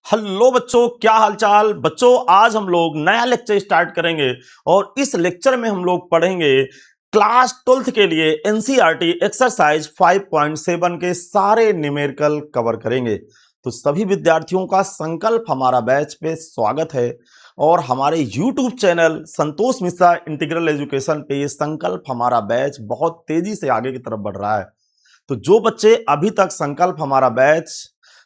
Hello बच्चों, क्या हालचाल। बच्चों, आज हम लोग नया लेक्चर स्टार्ट करेंगे और इस लेक्चर में हम लोग पढ़ेंगे क्लास 12th के लिए एनसीईआरटी एक्सरसाइज 5.7 के सारे न्यूमेरिकल कवर करेंगे। तो सभी विद्यार्थियों का संकल्प हमारा बैच पे स्वागत है और हमारे YouTube channel Santosh Mishra integral education पे ये संकल्प हमारा बैच बहुत तेजी से आगे की तरफ बढ़ रहा है। तो जो बच्चे अभी तक संकल्प हमारा बैच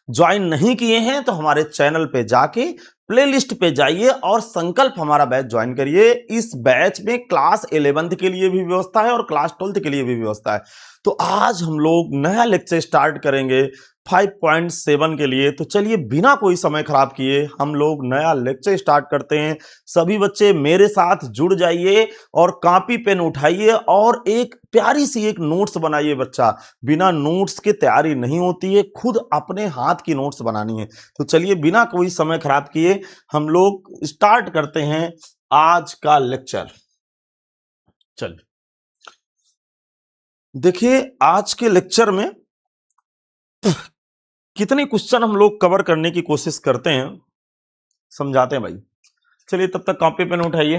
ज्वाइन नहीं किए हैं तो हमारे चैनल पे जाके प्लेलिस्ट पे जाइए और संकल्प हमारा बैच ज्वाइन करिए। इस बैच में क्लास 11th के लिए भी व्यवस्था है और क्लास 12th के लिए भी व्यवस्था है। तो आज हम लोग नया लेक्चर स्टार्ट करेंगे 5.7 के लिए। तो चलिए बिना कोई समय खराब किए हम लोग नया लेक्चर स्टार्ट करते हैं। सभी बच्चे मेरे साथ जुड़ जाइए और कॉपी पेन उठाइए और एक प्यारी सी एक नोट्स बनाइए। बच्चा, बिना नोट्स के तैयारी नहीं होती है, खुद अपने हाथ की नोट्स बनानी है। तो चलिए बिना कोई समय खराब किए हम लोग स्टार्ट करते हैं आज का लेक्चर। चलिए देखिए आज के लेक्चर में कितने क्वेश्चन हम लोग कवर करने की कोशिश करते हैं, समझाते हैं भाई। चलिए तब तक कॉपी पेन उठाइए।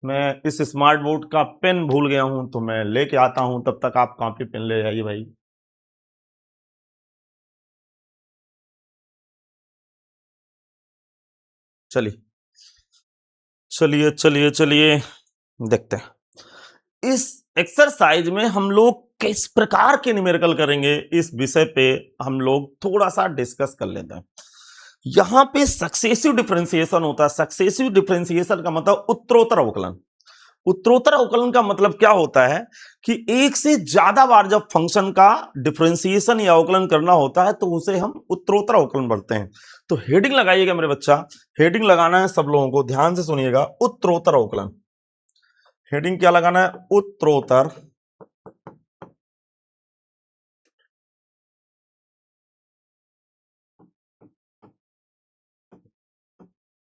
मैं इस स्मार्ट बोर्ड का पेन भूल गया हूं तो मैं लेके आता हूं, तब तक आप कॉपी पेन ले जाइए भाई। चलिए चलिए चलिए चलिए देखते हैं इस एक्सरसाइज में हम लोग किस प्रकार के न्यूमेरिकल करेंगे। इस विषय पे हम लोग थोड़ा सा डिस्कस कर लेते हैं। यहां पे सक्सेसिव डिफरेंशिएशन होता है। सक्सेसिव डिफरेंशिएशन का मतलब उत्तरोत्तर अवकलन। उत्तरोत्तर अवकलन का मतलब क्या होता है कि एक से ज्यादा बार जब फंक्शन का डिफरेंशिएशन या अवकलन करना होता है तो उसे हम उत्तरोत्तर अवकलन बोलते हैं। तो हेडिंग लगाइएगा मेरे बच्चा, हेडिंग लगाना है सब लोगों को, ध्यान से सुनिएगा। उत्तरोत्तर अवकलन, हेडिंग क्या लगाना है? उत्तरोत्तर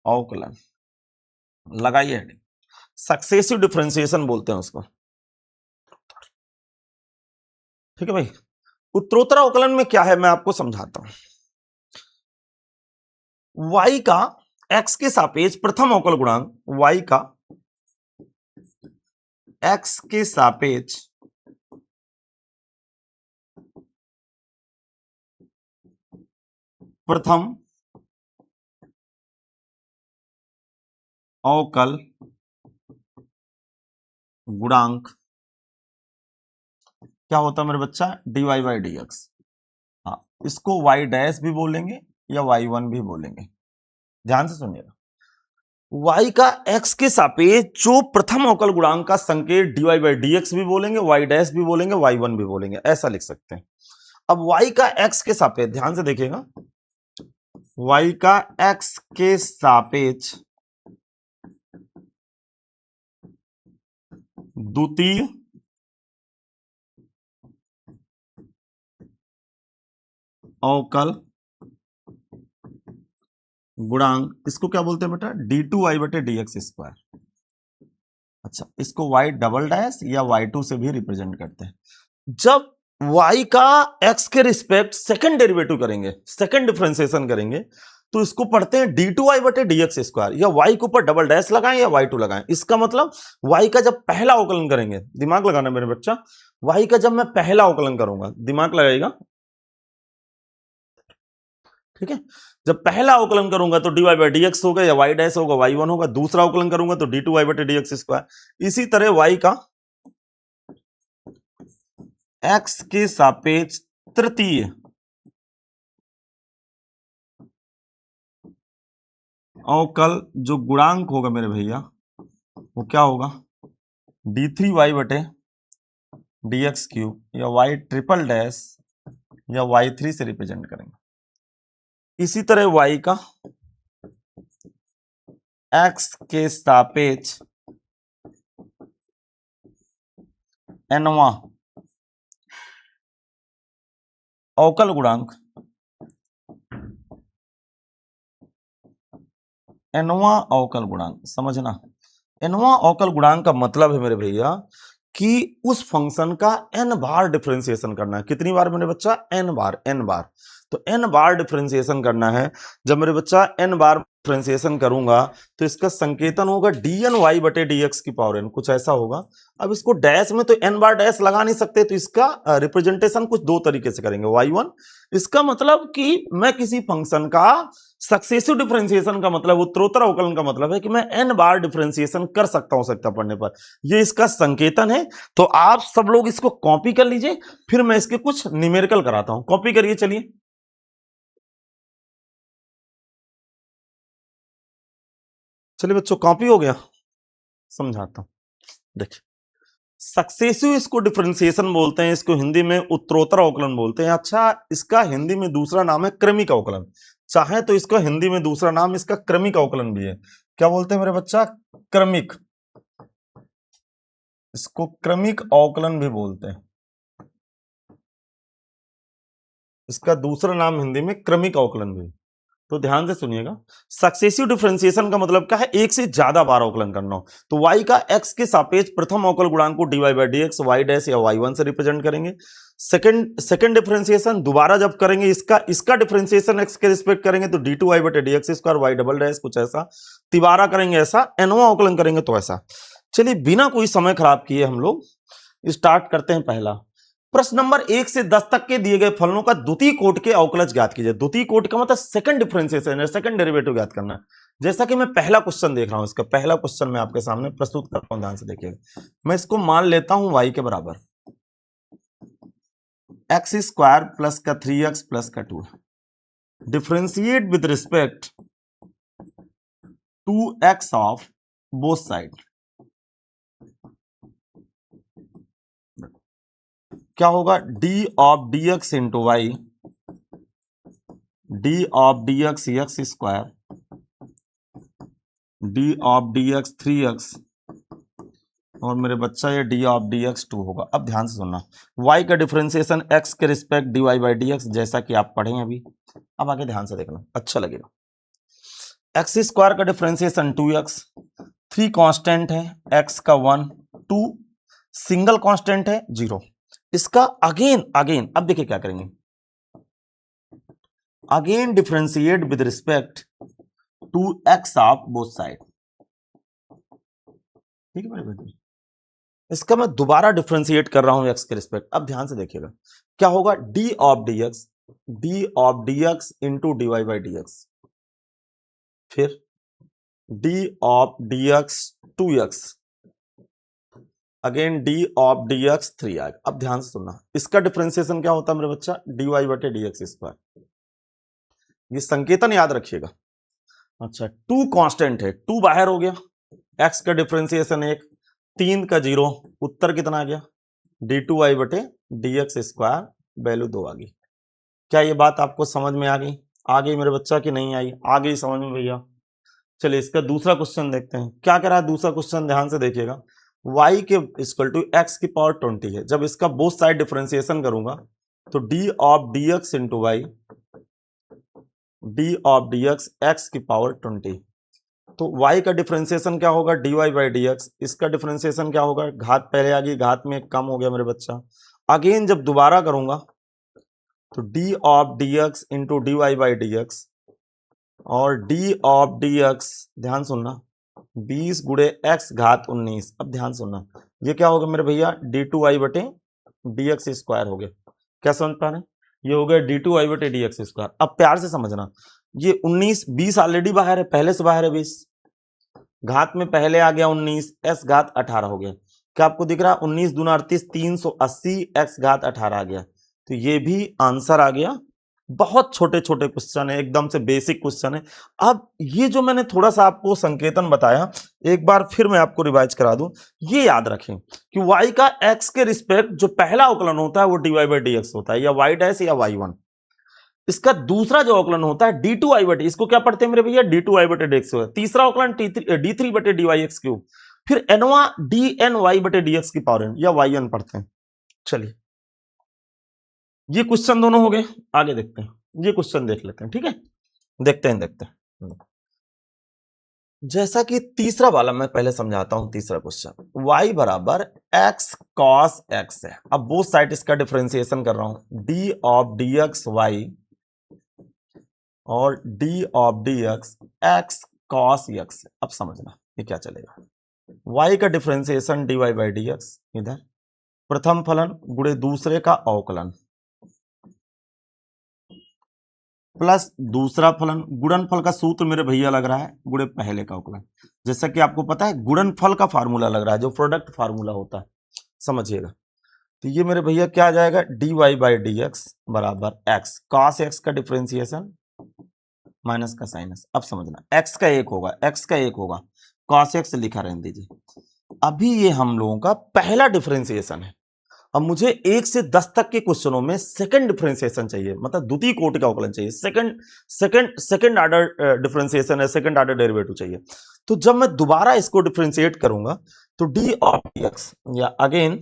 अवकलन लगाइए हेडिंग। सक्सेसिव डिफरेंशिएशन बोलते हैं उसको, ठीक है भाई। उत्तरोत्तर अवकलन में क्या है मैं आपको समझाता हूं। y का x के सापेक्ष प्रथम अवकल गुणांक, y का x के सापेक्ष प्रथम अवकल गुणांक क्या होता है मेरे बच्चा? dy by dx। हाँ, इसको y डैश भी बोलेंगे या y1 भी बोलेंगे। ध्यान से सुनिएगा। y का x के सापेक्ष जो प्रथम अवकल गुणांक का संकेत dy बाई dx भी बोलेंगे, y डैश भी बोलेंगे, y1 भी बोलेंगे, ऐसा लिख सकते हैं। अब y का x के सापेक्ष ध्यान से देखिएगा, y का x के सापेक्ष द्वितीय अवकल गुणांक, इसको क्या बोलते हैं बेटा? d2y बटे dx स्क्वायर। अच्छा, इसको y डबल डैश या y2 से भी रिप्रेजेंट करते हैं। जब y का x के रिस्पेक्ट सेकंड डेरिवेटिव करेंगे, सेकंड डिफरेंशिएशन करेंगे, तो इसको पढ़ते हैं d2y बटे dx स्क्वायर, या y के ऊपर डबल डैश लगाएं या y2 लगाएं। इसका मतलब y का जब पहला अवकलन करेंगे, दिमाग लगाना मेरे बच्चा, y का जब मैं पहला अवकलन करूंगा, दिमाग लगाइएगा, ठीक है। जब पहला अवकलन करूंगा तो dy बाई dx होगा या y डैश होगा, y1 होगा। दूसरा अवकलन करूंगा तो d2y बटे dx स्क्वायर। इसी तरह y का x के सापेक्ष तृतीय अवकल जो गुणांक होगा मेरे भैया, वो क्या होगा? d3y बटे dx क्यूब या y ट्रिपल डैश या y3 से रिप्रेजेंट करेंगे। इसी तरह y का x के सापेक्ष nवां अवकल गुणांक, nवां अवकल गुणांक, समझना। nवां अवकल गुणांक का मतलब है मेरे भैया कि उस फंक्शन का n बार डिफरेंशिएशन करना है। कितनी बार मेरे बच्चा? n बार, n बार। तो n बार डिफरेंशिएशन करना है। जब मेरे बच्चा n बार डिफरेंशिएशन करूंगा तो इसका संकेतन होगा dny बटे dx की पावर n, कुछ ऐसा होगा। अब इसको डैश में तो n बार डैश लगा नहीं सकते, तो इसका रिप्रेजेंटेशन कुछ दो तरीके से करेंगे। y1 इसका मतलब कि मैं किसी फंक्शन का सक्सेसिव डिफरेंशिएशन का मतलब, उत्तरोत्तर अवकलन का मतलब है कि मैं n बार डिफरेंशिएशन कर सकता हूं आवश्यकता पड़ने पर। ये इसका संकेतन है। तो आप सब लोग इसको कॉपी कर लीजिए, फिर मैं इसके कुछ न्यूमेरिकल कराता हूं। कॉपी करिए, चलिए। चलिए बच्चों, कॉपी हो गया, समझाता हूं। देखिए, सक्सेसिव इसको डिफरेंशिएशन बोलते हैं, इसको हिंदी में उत्तरोत्तर अवकलन बोलते हैं। अच्छा, इसका हिंदी में दूसरा नाम है क्रमिक अवकलन। चाहे तो इसका हिंदी में दूसरा नाम इसका क्रमिक अवकलन भी है। क्या बोलते हैं मेरे बच्चा? क्रमिक। इसको क्रमिक अवकलन भी बोलते हैं। इसका दूसरा नाम हिंदी में क्रमिक अवकलन भी। तो ध्यान से सुनिएगा, सक्सेसिव डिफरेंशिएशन का मतलब क्या है? एक से ज्यादा बार अवकलन करना हो। तो y का x के सापेक्ष प्रथम अवकल गुणांक को dy by dx y dash या y1 से रिप्रेजेंट करेंगे। सेकंड डिफरेंशिएशन दोबारा जब करेंगे, इसका डिफरेंशिएशन x के रिस्पेक्ट करेंगे तो d2y बटे dx square y double dash कुछ ऐसा। तिबारा करेंगे ऐसा, nवां अवकलन करेंगे तो ऐसा। चलिए, बिना कोई समय खराब किए हम लोग स्टार्ट करते हैं। पहला प्रश्न नंबर 1 से 10 तक के दिए गए फलनों का द्वितीय कोटि के अवकलज ज्ञात कीजिए। द्वितीय कोटि का मतलब सेकंड डिफरेंशिएशन है, सेकंड डेरिवेटिव ज्ञात करना है। जैसा कि मैं पहला क्वेश्चन देख रहा हूं, इसका पहला क्वेश्चन मैं आपके सामने प्रस्तुत करता हूं, ध्यान से देखिएगा। मैं इसको मान लेता हूं y के बराबर x स्क्वायर प्लस का 3x प्लस का 2, differentiate with respect to x of both side. क्या होगा? d of dx into y, d of dx x square, d of dx 3x, और मेरे बच्चा ये d ऑफ dx 2 होगा। अब ध्यान से सुनना, y का डिफरेंशिएशन x के रिस्पेक्ट dy बाई dx, जैसा कि आप पढ़े अभी। अब आगे ध्यान से देखना, अच्छा लगेगा। x स्क्वायर का डिफरेंशिएशन 2x, 3 कांस्टेंट है, x का 1, 2 सिंगल कांस्टेंट है 0। इसका अगेन अब देखिए क्या करेंगे, again differentiate with respect to x of both side. ठीक है मेरे बेटे, इसका मैं दोबारा डिफरेंशिएट कर रहा हूं x के रिस्पेक्ट। अब ध्यान से देखिएगा क्या होगा, d of dx into dy by dx, फिर d of dx 2x, again d of dx 3x। अब ध्यान से सुनना, इसका डिफरेंशिएशन क्या होता है मेरे बच्चा? dy बटे dx स्क्वायर। ये संकेतन याद रखिएगा। अच्छा, 2 कांस्टेंट है, 2 बाहर हो गया, x का डिफरेंशिएशन 1, 3 का 0, उत्तर कितना आ गया? d2y बटे dx स्क्वायर, वैल्यू 2 आ गई। क्या ये बात आपको समझ में आ गई? आ गई मेरे बच्चा कि नहीं आई? आ गई समझ में भैया? चलिए, इसका दूसरा क्वेश्चन देखते हैं। क्या कह रहा है दूसरा क्वेश्चन? ध्यान से देखिएगा, y के इक्वल टू x की पावर 20 है। जब इसका बोथ साइड डिफरेंशिएशन करूंगा तो d of dx into y, d of dx x की पावर 20। तो y का डिफरेंशिएशन क्या होगा? dy by dx। इसका डिफरेंशिएशन क्या होगा? घात पहले आ गई, घात में कम हो गया मेरे बच्चा। अगेन जब दोबारा करूंगा तो d of dx into dy by dx, और d ऑफ dx, ध्यान सुनना, 20 गुणे x घात 19। अब ध्यान सुनना, ये क्या होगा मेरे भैया? d2y बटे dx स्क्वायर हो गया। क्या समझ पा रहे हैं? ये हो गया d2y बटे dx स्क्वायर। अब प्यार से समझना, ये 19, 20 ऑलरेडी बाहर है, पहले से बाहर है 20, घात में पहले आ गया 19, x घात 18 हो गया। क्या आपको दिख रहा है? 19 दूना 38, 380, x घात 18 आ गया। तो ये भी आंसर आ गया। बहुत छोटे छोटे क्वेश्चन है, एकदम से बेसिक क्वेश्चन है। अब ये जो मैंने थोड़ा सा आपको संकेतन बताया, एक बार फिर मैं आपको रिवाइज करा दूं। ये याद रखें कि y का x के रिस्पेक्ट जो पहला अवकलन होता है वो dy बाई dx होता है, या y डैश या y1। इसका दूसरा जो अवकलन होता है d2y बटे, इसको क्या पढ़ते हैं मेरे भैया? d2y बटे dx होता है। तीसरा अवकलन d3 बटे dyx क्यूब, फिर nवा dny बटे dx की पावर n, या yn पढ़ते हैं। चलिए, ये क्वेश्चन दोनों हो गए। आगे देखते हैं, ये क्वेश्चन देख लेते हैं। ठीक है, देखते हैं। जैसा कि तीसरा वाला मैं पहले समझाता हूं। तीसरा क्वेश्चन, y बराबर x cos x है। अब बोथ साइड इसका डिफरेंशिएशन कर रहा हूं, d ऑफ dx y और D of d x x cos x. अब समझना ये क्या चलेगा, y का differentiation dy by d x, इधर प्रथम फलन गुणे दूसरे का अवकलन प्लस दूसरा फलन, गुणनफल का सूत्र मेरे भैया लग रहा है गुणे पहले का अवकलन। जैसा कि आपको पता है गुणनफल का फार्मूला लग रहा है, जो प्रोडक्ट फार्मूला होता है, समझिएगा। तो ये मेरे भैया क्या आ जाएगा, d y by d x बराबर एक्स कॉस एक्स का डिफरेंशिएशन माइनस का साइन एक्स। अब समझना एक्स का एक होगा, एक्स का एक होगा, कॉस एक्स लिखा रहने दीजिए। अभी ये हम लोगों का पहला डिफरेंशिएशन है। अब मुझे 1 से 10 तक के क्वेश्चनों में सेकंड डिफरेंशिएशन चाहिए, मतलब द्वितीय कोटि का अवकलन चाहिए, सेकंड ऑर्डर डिफरेंशिएशन है, सेकंड ऑर्डर डेरिवेटिव चाहिए। तो जब मैं दोबारा इसको डिफरेंशिएट करूंगा तो डी ऑफ एक्स, या again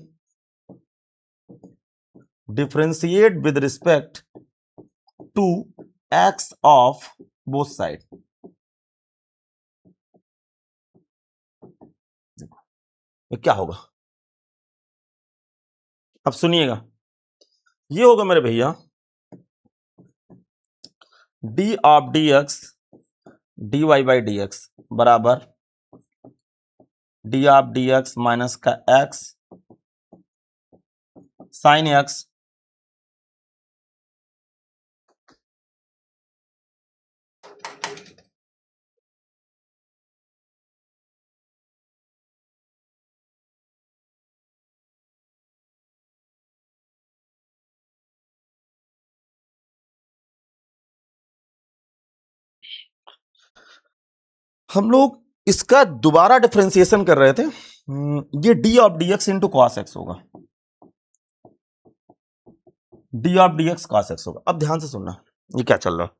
differentiate with respect to x of both side. क्या होगा, अब सुनिएगा, ये होगा मेरे भैया d of d x d y by d x बराबर d of d x minus का एक्स साइन एक्स हम लोग इसका दोबारा डिफरेंशिएशन कर रहे थे। ये d of d x into cos x होगा, d of d x cos x होगा। अब ध्यान से सुनना ये क्या चल रहा है,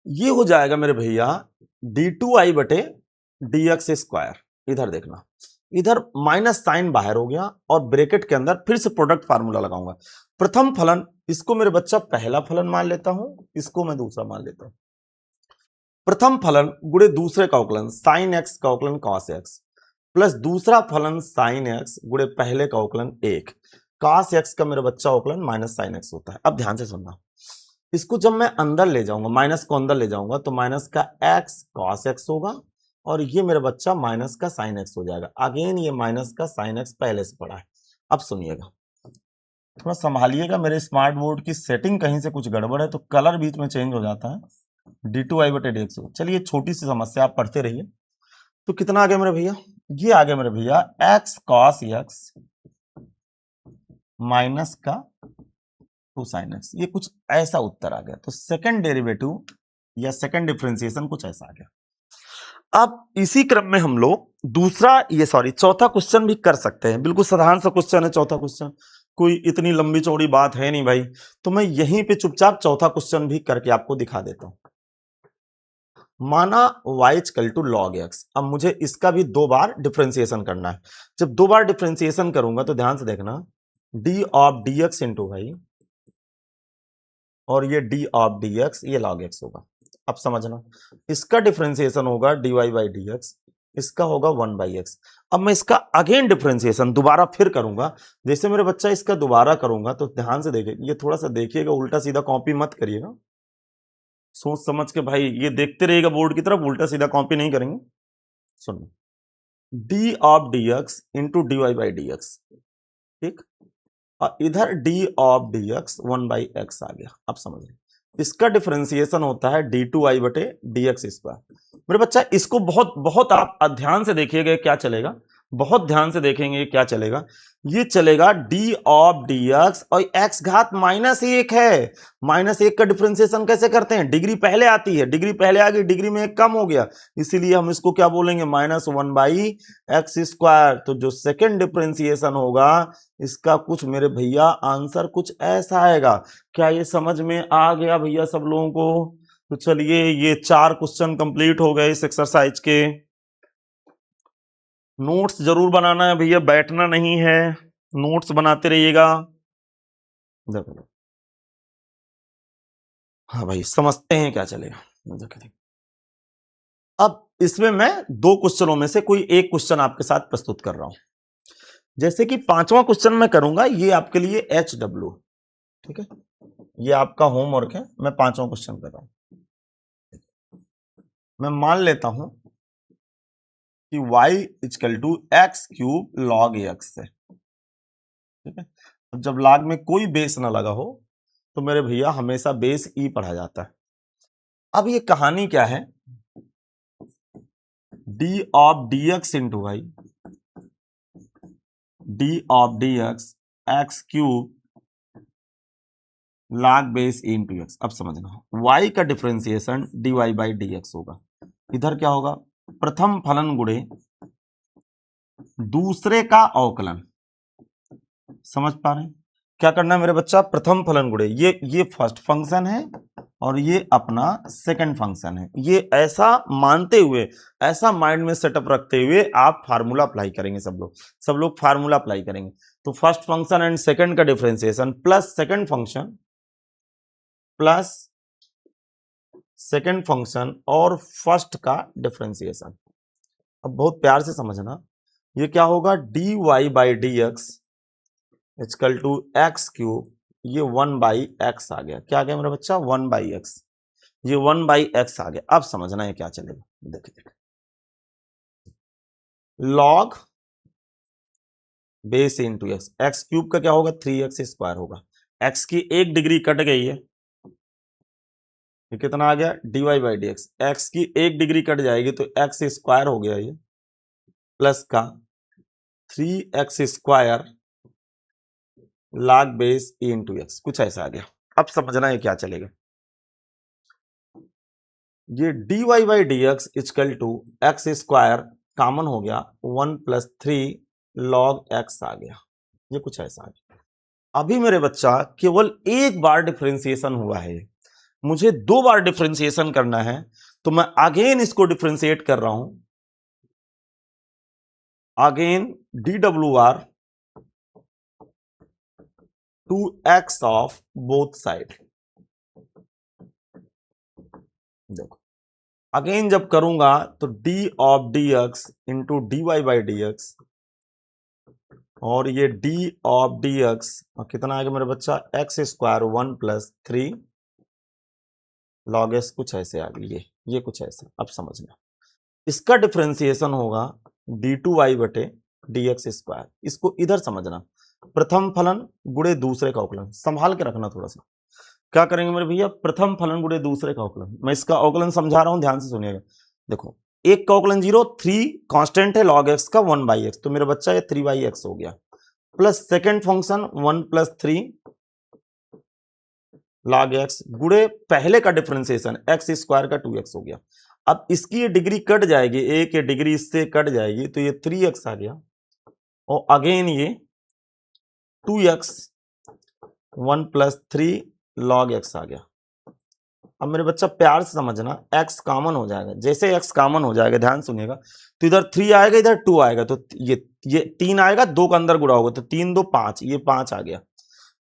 ये हो जाएगा मेरे भैया डी टू आई बटे डी एक्स स्क्वायर। इधर देखना, इधर माइनस साइन बाहर हो गया और ब्रैकेट के अंदर फिर से प्रोडक्ट फार्मूला लगाऊंगा। प्रथम फलन, इसको मेरे बच्चा पहला फलन मान लेता हूं, इसको मैं दूसरा मान लेता हूं। प्रथम फलन गुणे दूसरे का अवकलन साइन एक्स का अवकलन कॉस एक्स प्लस दूसरा फलन साइन एक्स गुणे पहले का अवकलन एक कॉस एक्स का मेरा बच्चा अवकलन माइनस साइन एक्स होता है। अब ध्यान से सुनना, इसको जब मैं अंदर ले जाऊंगा, माइनस को अंदर ले जाऊंगा तो माइनस का एक्स कॉस एक्स होगा और ये मेरा बच्चा माइनस का साइन एक्स हो जाएगा। अगेन ये माइनस का साइन एक्स पहले से पड़ा है। अब सुनिएगा, थोड़ा संभालिएगा, मेरे स्मार्ट बोर्ड की सेटिंग कहीं से कुछ गड़बड़ है तो कलर बीच में चेंज हो जाता है। डी टू आई बटे डी एक्स। चलिए छोटी सी समस्या आप पढ़ते रहिए। तो कितना आ गया मेरे भैया, ये आ गया मेरे भैया एक्स कॉस एक्स माइनस का टू साइन एक्स। ये कुछ ऐसा उत्तर आ गया। तो सेकंड डेरिवेटिव या सेकंड डिफरेंशिएशन कुछ ऐसा आ गया। अब इसी क्रम में हम लोग चौथा क्वेश्चन भी कर सकते हैं। बिल्कुल साधारण सा क्वेश्चन है चौथा क्वेश्चन, कोई इतनी लंबी चौड़ी बात है नहीं भाई। तो मैं यहीं पे चुपचाप चौथा क्वेश्चन भी करके आपको दिखा देता हूं। माना y equal to log x. अब मुझे इसका भी 2 बार डिफरेंशिएशन करना है। जब 2 बार डिफरेंशिएशन करूंगा तो ध्यान से देखना, d of d x into y और ये डी ऑफ डी एक्स ये लॉग एक्स होगा। अब समझना, इसका डिफरेंशिएशन होगा d y by d x, इसका होगा 1 बाई एक्स। अब मैं इसका अगेन डिफरेंशिएशन दोबारा फिर करूंगा। जैसे मेरे बच्चा इसका दोबारा करूंगा तो ध्यान से देखिए, ये थोड़ा सा देखिएगा, उल्टा सीधा कॉपी मत करिएगा, सोच समझ के भाई ये देखते रहिएगा बोर्ड की तरफ, उल्टा सीधा कॉपी नहीं करेंगे। सुनो, d of d x into d y by d x, ठीक, और इधर d of d x 1 by x आ गया। अब समझिए, इसका डिफरेंशिएशन होता है डी टू आई बटे डी एक्स स्क्वायर। मेरे बच्चा इसको बहुत बहुत आप ध्यान से देखिएगा क्या चलेगा, बहुत ध्यान से देखेंगे क्या चलेगा। ये चलेगा डी ऑफ डी एक्स और एक्स घात -1 है। -1 का डिफरेंशिएशन कैसे करते हैं, डिग्री पहले आती है, डिग्री पहले आ गई, डिग्री में 1 कम हो गया, इसीलिए हम इसको क्या बोलेंगे, -1 बाई एक्स स्क्वायर। तो जो सेकंड डिफरेंशिएशन होगा इसका कुछ मेरे भैया आंसर कुछ ऐसा आएगा। क्या ये समझ में आ गया भैया सब लोगों को? तो चलिए ये 4 क्वेश्चन कंप्लीट हो गए इस एक्सरसाइज के। नोट्स जरूर बनाना है भैया, बैठना नहीं है, नोट्स बनाते रहिएगा। देखो हाँ भाई, समझते हैं क्या चलेगा। अब इसमें मैं 2 क्वेश्चनों में से कोई एक क्वेश्चन आपके साथ प्रस्तुत कर रहा हूं। जैसे कि 5वां क्वेश्चन मैं करूंगा, ये आपके लिए HW, ठीक है। ये आपका होमवर्क है, मैं 5वां क्वेश्चन कर रहा हूं। मैं मान लेता हूं कि y equal to x cube log x है, ठीक है। अब जब लॉग में कोई बेस ना लगा हो तो मेरे भैया हमेशा बेस ई पढ़ा जाता है। अब ये कहानी क्या है, d of d x into y, d of d x cube log base a into x. अब समझना, y का differentiation dy by d x होगा। इधर क्या होगा, प्रथम फलन गुणे दूसरे का अवकलन। समझ पा रहे हैं क्या करना है मेरे बच्चा, प्रथम फलन गुणे, ये फर्स्ट फंक्शन है और ये अपना सेकंड फंक्शन है। ये ऐसा मानते हुए, ऐसा माइंड में सेटअप रखते हुए आप फार्मूला अप्लाई करेंगे। सब लोग फार्मूला अप्लाई करेंगे। तो फर्स्ट फंक्शन एंड सेकंड का differentiation plus second function plus second function और फर्स्ट का डिफरेंशिएशन। अब बहुत प्यार से समझना, ये क्या होगा, d y by d x equal to x cube, ये 1 बाई एक्स आ गया। क्या आ गया मेरा बच्चा, 1 बाई एक्स, ये 1 बाई एक्स आ गया। अब समझना है क्या चलेगा, देखिए log base into x, x cube का क्या होगा 3x स्क्वायर होगा। एक्स की 1 डिग्री कट गई है, ये कितना आ गया, d y by d x. X की 1 डिग्री कट जाएगी तो एक्स स्क्वायर हो गया, ये प्लस का 3x square log base a into x, कुछ ऐसा आ गया। अब समझना है क्या चलेगा, ये d y by d x equal to x square common हो गया, 1 प्लस 3 लॉग एक्स आ गया, ये कुछ ऐसा आ गया। अभी मेरे बच्चा केवल एक बार डिफरेंशिएशन हुआ है, मुझे 2 बार डिफरेंशिएशन करना है, तो मैं अगेन इसको डिफरेंशिएट कर रहा हूं, अगेन डी डब्ल्यू r to x of both side. देखो अगेन जब करूंगा तो d of d x into d y by d x, और ये डी ऑफ डी एक्स कितना आ गया मेरे बच्चा, x square 1 plus 3 log x, कुछ ऐसे आ गई, ये कुछ ऐसे। अब समझना, इसका डिफरेंशिएशन होगा डी टू वाई बटे डी एक्स स्क्वायर। इसको इधर समझना, प्रथम फलन गुणे दूसरे का अवकलन, संभाल के रखना थोड़ा सा। क्या करेंगे मेरे भैया, प्रथम फलन गुणे दूसरे का अवकलन। मैं इसका अवकलन समझा रहा हूं, ध्यान से सुनिएगा। देखो एक का अवकलन 0, 3 कांस्टेंट है लॉग एक्स का 1 बाई एक्स, तो मेरा बच्चा ये 3 बाई एक्स हो गया, plus second function 1 plus 3 log x गुणे पहले का डिफरेंशिएशन एक्स स्क्वायर का 2x हो गया। अब इसकी ये डिग्री कट जाएगी, एक ये डिग्री इससे कट जाएगी, तो ये 3x आ गया, और अगेन ये 2x 1 प्लस 3 लॉग x आ गया। अब मेरे बच्चा प्यार से समझना, x कॉमन हो जाएगा, जैसे x कॉमन हो जाएगा ध्यान सुनिएगा, तो इधर 3 आएगा, इधर 2 आएगा, तो ये 3 आएगा, 2 का अंदर गुणा होगा, तो 3 2 5, ये 5 आ गया।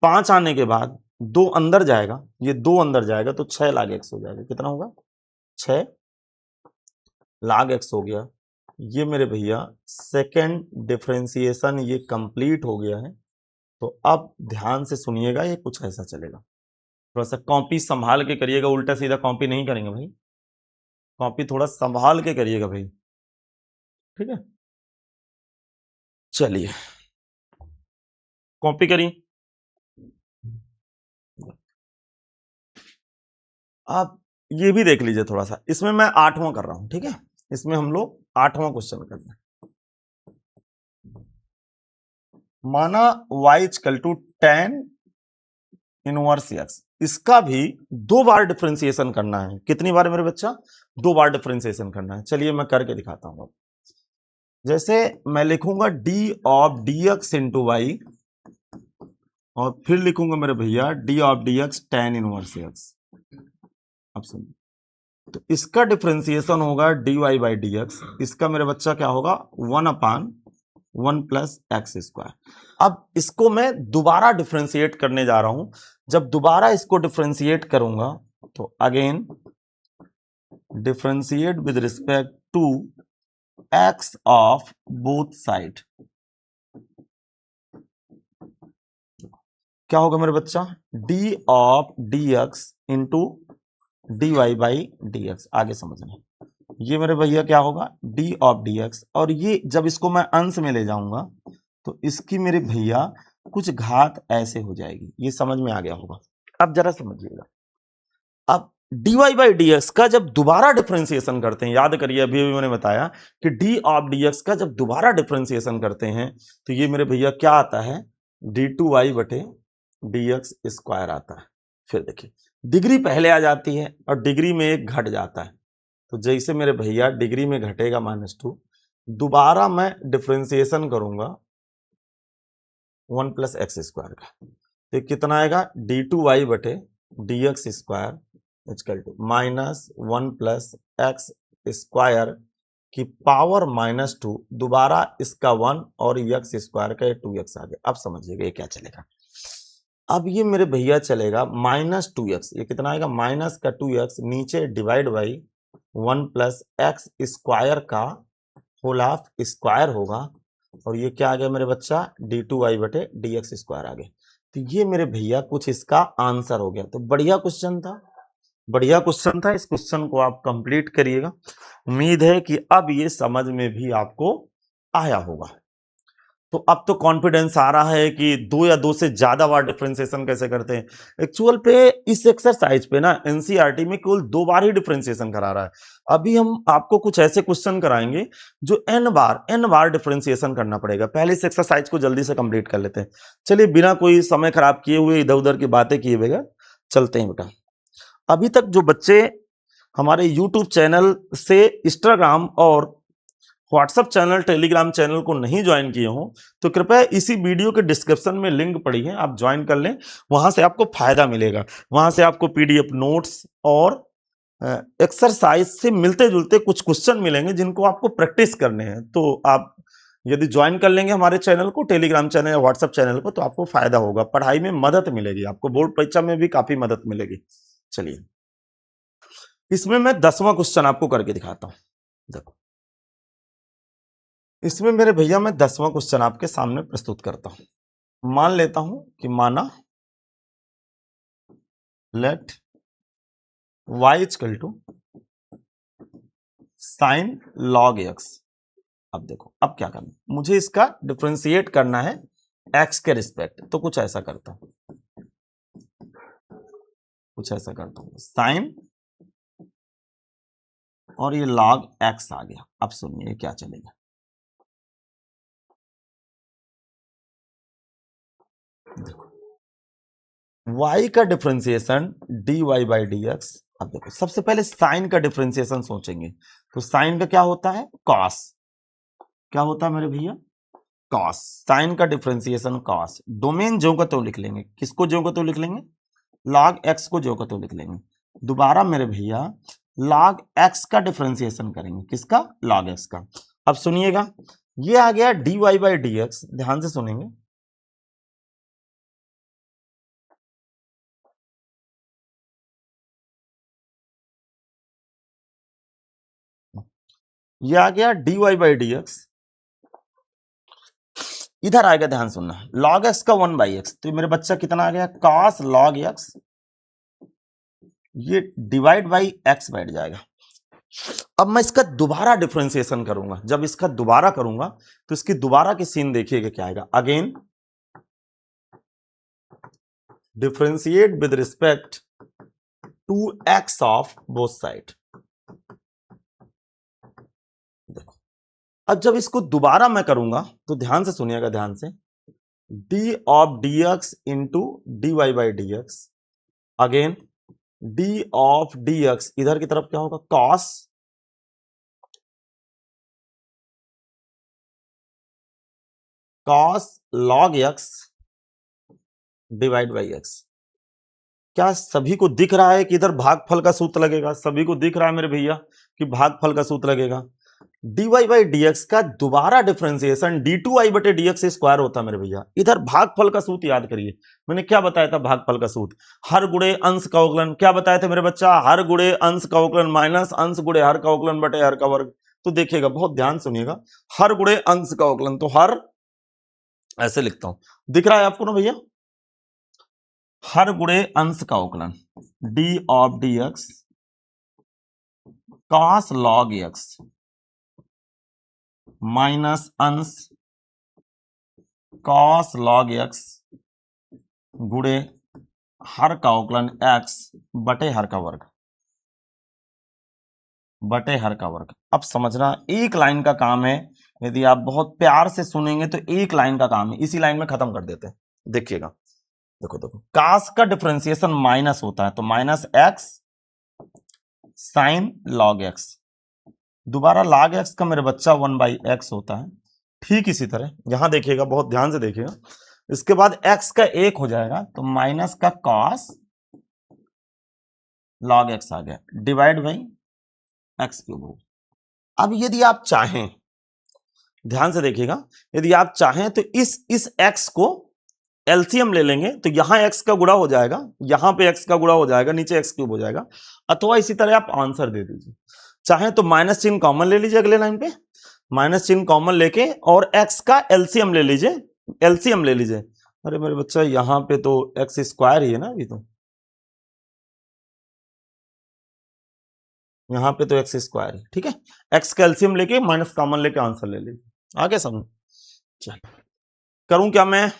5 आने के बाद 2 अंदर जाएगा, ये 2 अंदर जाएगा, तो 6 लॉग x हो जाएगा। कितना होगा, 6 लॉग x हो गया। ये मेरे भैया सेकेंड डिफरेंशिएशन ये कंप्लीट हो गया है। तो अब ध्यान से सुनिएगा, ये कुछ ऐसा चलेगा। थोड़ा सा कॉपी संभाल के करिएगा, उल्टा सीधा कॉपी नहीं करेंगे भाई, कॉपी थोड़ा संभाल के करिएगा भाई, ठीक है। चलिए कॉपी करिए। आप ये भी देख लीजिए थोड़ा सा, इसमें मैं 8वां कर रहा हूं, ठीक है। इसमें हम लोग 8वां क्वेश्चन कर रहे हैं। माना y equal to tan inverse x, इसका भी 2 बार डिफरेंशिएशन करना है। कितनी बार मेरे बच्चा, 2 बार डिफरेंशिएशन करना है। चलिए मैं करके दिखाता हूं। जैसे मैं लिखूंगा d of dx into y, और फिर लिखूंगा मेरे भैया d of dx tan inverse x। अब सुनिए, तो इसका डिफरेंशिएशन होगा dy बाई डी एक्स, इसका मेरे बच्चा क्या होगा 1/1 प्लस एक्स स्क्वायर। अब इसको मैं दोबारा डिफरेंशिएट करने जा रहा हूं। जब दोबारा इसको डिफरेंशिएट करूंगा तो again differentiate with respect to x of both side. क्या होगा मेरे बच्चा, d of d x into d y by d x. आगे समझना, ये मेरे भैया क्या होगा, डी ऑफ डी एक्स, और ये जब इसको मैं अंश में ले जाऊंगा तो इसकी मेरे भैया कुछ घात ऐसे हो जाएगी। ये समझ में आ गया होगा। अब जरा समझिएगा, अब dy बाई डी एक्स का जब दोबारा डिफरेंशिएशन करते हैं, याद करिए अभी अभी मैंने बताया कि डी ऑफ डी एक्स का जब दोबारा डिफरेंशिएशन करते हैं तो ये मेरे भैया क्या आता है, डी टू वाई बटे डी एक्स स्क्वायर आता है। फिर देखिए डिग्री पहले आ जाती है और डिग्री में एक घट जाता है, तो जैसे मेरे भैया डिग्री में घटेगा -2, दोबारा मैं डिफरेंशिएशन करूंगा 1 प्लस एक्स स्क्वायर का, तो कितना आएगा, डी टू वाई बटे d x square equal to -1 plus x square की पावर -2, दोबारा इसका 1 और एक्स स्क्वायर का 2x आ गया। अब समझिएगा ये क्या चलेगा, अब ये मेरे भैया चलेगा -2x, ये कितना आएगा, माइनस का 2x नीचे divide by 1 plus x square का होल ऑफ स्क्वायर होगा, और ये क्या आ गया मेरे बच्चा, डी टू वाई बटे डी एक्स स्क्वायर आ गया। तो ये मेरे भैया कुछ इसका आंसर हो गया। तो बढ़िया क्वेश्चन था, बढ़िया क्वेश्चन था। इस क्वेश्चन को आप कंप्लीट करिएगा। उम्मीद है कि अब ये समझ में भी आपको आया होगा। तो अब तो कॉन्फिडेंस आ रहा है कि 2 या 2 से ज्यादा बार डिफरेंशिएशन कैसे करते हैं। एक्चुअल पे इस एक्सरसाइज पे ना एनसीईआरटी में केवल 2 बार ही डिफरेंशिएशन करा रहा है। अभी हम आपको कुछ ऐसे क्वेश्चन कराएंगे जो n बार डिफरेंशिएशन करना पड़ेगा। पहले इस एक्सरसाइज को जल्दी से कंप्लीट कर लेते हैं। चलिए बिना कोई समय खराब किए हुए, इधर उधर की बातें किए बगैर चलते हैं बेटा। अभी तक जो बच्चे हमारे यूट्यूब चैनल से इंस्टाग्राम और व्हाट्सएप चैनल, टेलीग्राम चैनल को नहीं ज्वाइन किए हो तो कृपया इसी वीडियो के डिस्क्रिप्शन में लिंक पड़ी है, आप ज्वाइन कर लें। वहां से आपको फायदा मिलेगा। वहां से आपको पीडीएफ नोट्स और एक्सरसाइज से मिलते जुलते कुछ क्वेश्चन मिलेंगे जिनको आपको प्रैक्टिस करने हैं। तो आप यदि ज्वाइन कर लेंगे हमारे चैनल को, टेलीग्राम चैनल या व्हाट्सएप चैनल को, तो आपको फायदा होगा, पढ़ाई में मदद मिलेगी, आपको बोर्ड परीक्षा में भी काफी मदद मिलेगी। चलिए इसमें मैं 10वां क्वेश्चन आपको करके दिखाता हूं। देखो इसमें मेरे भैया मैं 10वां क्वेश्चन आपके सामने प्रस्तुत करता हूं। मान लेता हूं कि माना let y equal to sine log x। अब देखो अब क्या करना, मुझे इसका डिफरेंशिएट करना है x के रिस्पेक्ट। तो कुछ ऐसा करता हूं, साइन और ये log x आ गया। अब सुनिए क्या चलेगा, देखो y का differentiation dy by d x. अब देखो सबसे पहले साइन का डिफरेंशिएशन सोचेंगे, तो साइन का क्या होता है, कॉस। क्या होता है मेरे भैया, कॉस। साइन का डिफरेंशिएशन कॉस। डोमेन ज्यों का त्यों लिख लेंगे, किसको ज्यों का त्यों लिख लेंगे, log x को ज्यों का त्यों लिख लेंगे। दोबारा मेरे भैया log x का डिफरेंशिएशन करेंगे, किसका, log x का। अब सुनिएगा ये आ गया dy बाई डी एक्स, ध्यान से सुनेंगे। ये आ गया dy बाई डी एक्स, इधर आएगा, ध्यान सुनना, log x का 1 बाई एक्स। तो मेरे बच्चा कितना आ गया, cos log x, ये डिवाइड बाई x बैठ जाएगा। अब मैं इसका दोबारा डिफरेंशिएशन करूंगा, जब इसका दोबारा करूंगा तो इसकी दोबारा की सीन देखिएगा क्या आएगा, again differentiate with respect to x of both side. देखो अब जब इसको दोबारा मैं करूंगा तो ध्यान से सुनिएगा, ध्यान से, d of d x into d y by d x, again d of d x, इधर की तरफ क्या होगा, cos log x divide by x. क्या सभी को दिख रहा है कि इधर भागफल का सूत्र लगेगा, सभी को दिख रहा है मेरे भैया कि भागफल का सूत्र लगेगा। dy बाई डी एक्स का दोबारा डिफरेंशिएशन d2i बटे dx स्क्वायर होता है मेरे भैया। इधर भागफल का सूत्र याद करिए, मैंने क्या बताया था, भागफल का सूत्र, हर गुणे अंश का अवकलन। क्या बताया था मेरे बच्चा, हर गुणे अंश का अवकलन माइनस अंश गुणे हर का अवकलन बटे हर का वर्ग। तो देखिएगा, बहुत ध्यान सुनिएगा, हर गुणे अंश का अवकलन, तो हर ऐसे लिखता हूं, दिख रहा है आपको ना भैया, हर गुणे अंश का अवकलन D of d x cos log x minus अंश कॉस लॉग एक्स गुणे हर का अवकलन एक्स बटे हर का वर्ग बटे हर का वर्ग। अब समझना, एक लाइन का काम है, यदि आप बहुत प्यार से सुनेंगे तो एक लाइन का काम है, इसी लाइन में खत्म कर देते हैं। देखिएगा, देखो देखो, कास का डिफरेंशिएशन माइनस होता है तो minus x sign log x, दोबारा लॉग एक्स का मेरे बच्चा 1/x होता है। ठीक इसी तरह यहां देखिएगा, बहुत ध्यान से देखिएगा, इसके बाद x का 1 हो जाएगा तो माइनस का कॉस लॉग एक्स आ गया डिवाइड बाई एक्स क्यूब। अब यदि आप चाहें, ध्यान से देखिएगा, यदि आप चाहें तो इस x को एलसीएम ले लेंगे तो यहां x का गुणा हो जाएगा, यहां पे x का गुणा हो जाएगा, नीचे x क्यूब हो जाएगा। अथवा इसी तरह आप आंसर दे दीजिए, चाहे तो माइनस चिन्ह कॉमन ले लीजिए, अगले लाइन पे माइनस चिन्ह कॉमन लेके और x का एलसीएम ले लीजिए, एलसीएम ले लीजिए। अरे मेरे बच्चा यहां पे तो एक्स स्क्वायर ही है ना, अभी तो यहां पे तो एक्स स्क्वायर है, ठीक है। एक्स का एलसीएम लेके माइनस कॉमन लेके आंसर ले लीजिए। आगे समझ, चल करूं क्या मैं,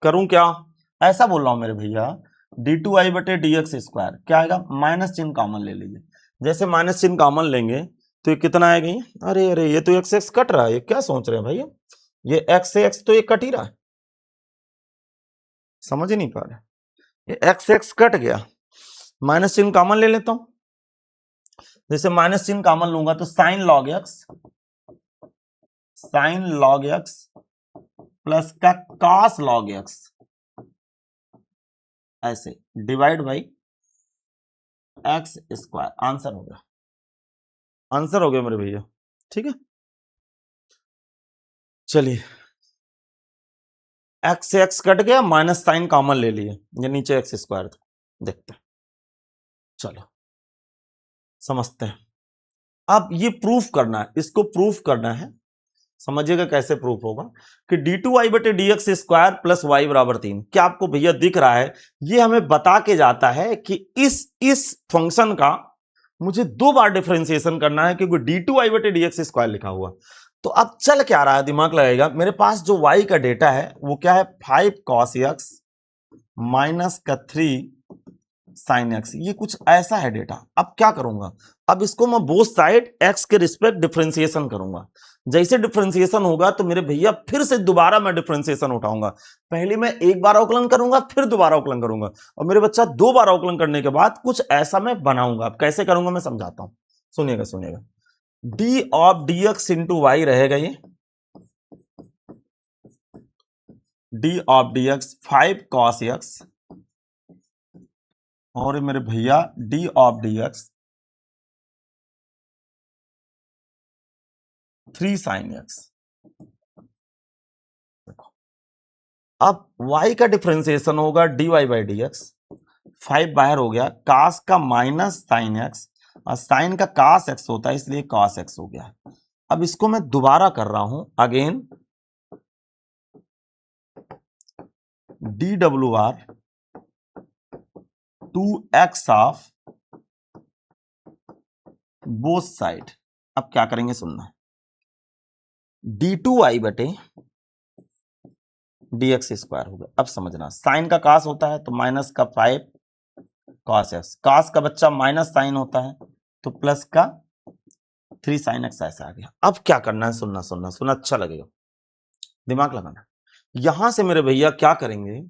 करूं क्या, ऐसा बोल रहा हूं मेरे भैया, d2i बटे डी एक्स स्क्वायर क्या आएगा, माइनस चिन्ह कॉमन ले लीजिए। जैसे माइनस चिन्ह कॉमन लेंगे तो ये कितना आएगा, अरे अरे ये तो एक्स एक्स कट रहा है, ये क्या सोच रहे हैं भैया, ये एक्स से एक्स तो ये कट ही रहा है, समझ ही नहीं पा रहे, ये एक्स एक्स कट गया, माइनस चिन्ह कॉमन ले लेता हूं। जैसे माइनस चिन्ह कॉमन लूंगा तो साइन लॉग एक्स प्लस का कॉस लॉग एक्स ऐसे divide by x square, answer हो गया, आंसर हो गया मेरे भैया, ठीक है। चलिए एक्स से एक्स कट गया, माइनस साइन कॉमन ले लिए, ये नीचे एक्स स्क्वायर था, देखते हैं, चलो समझते हैं। अब ये प्रूफ करना है, इसको प्रूफ करना है, समझिएगा कैसे प्रूफ होगा कि d2i बटे d x square plus y बराबर 3, क्या आपको भैया दिख रहा है, ये हमें बता के जाता है कि इस फंक्शन का मुझे 2 बार डिफरेंशिएशन करना है, क्योंकि d2i बटे डी एक्स स्क्वायर लिखा हुआ। तो अब चल क्या रहा है, दिमाग लगाएगा, मेरे पास जो y का डेटा है वो क्या है, 5 cos x माइनस का 3 sin x, ये कुछ ऐसा है डेटा। अब क्या करूंगा, अब इसको मैं बोथ साइड x के रिस्पेक्ट डिफरेंशिएशन करूंगा। जैसे डिफरेंशिएशन होगा तो मेरे भैया फिर से दोबारा मैं डिफरेंशिएशन उठाऊंगा, पहले मैं एक बार अवकलन करूंगा, फिर दोबारा अवकलन करूंगा, और मेरे बच्चा 2 बार अवकलन करने के बाद कुछ ऐसा मैं बनाऊंगा। अब कैसे करूंगा मैं समझाता हूं, सुनिएगा सुनिएगा। D of d x into y रहेगा, ये d of d x 5 cos x और मेरे भैया d of d x 3 sin x। देखो अब y का डिफरेंशिएशन होगा dy बाई डी एक्स, 5 बाहर हो गया, cos का माइनस sin x और sin का cos x होता है, इसलिए cos x हो गया। अब इसको मैं दोबारा कर रहा हूं, अगेन डी डब्ल्यू are 2x of both side. अब क्या करेंगे सुनना, d2i बटे डी एक्स स्क्वायर होगा। अब समझना, साइन का कास होता है तो माइनस का 5 cos x, कास का बच्चा माइनस साइन होता है तो प्लस का 3 sin x ऐसा आ गया। अब क्या करना है, सुनना सुनना सुनना, अच्छा लगेगा, दिमाग लगाना। यहां से मेरे भैया क्या करेंगे,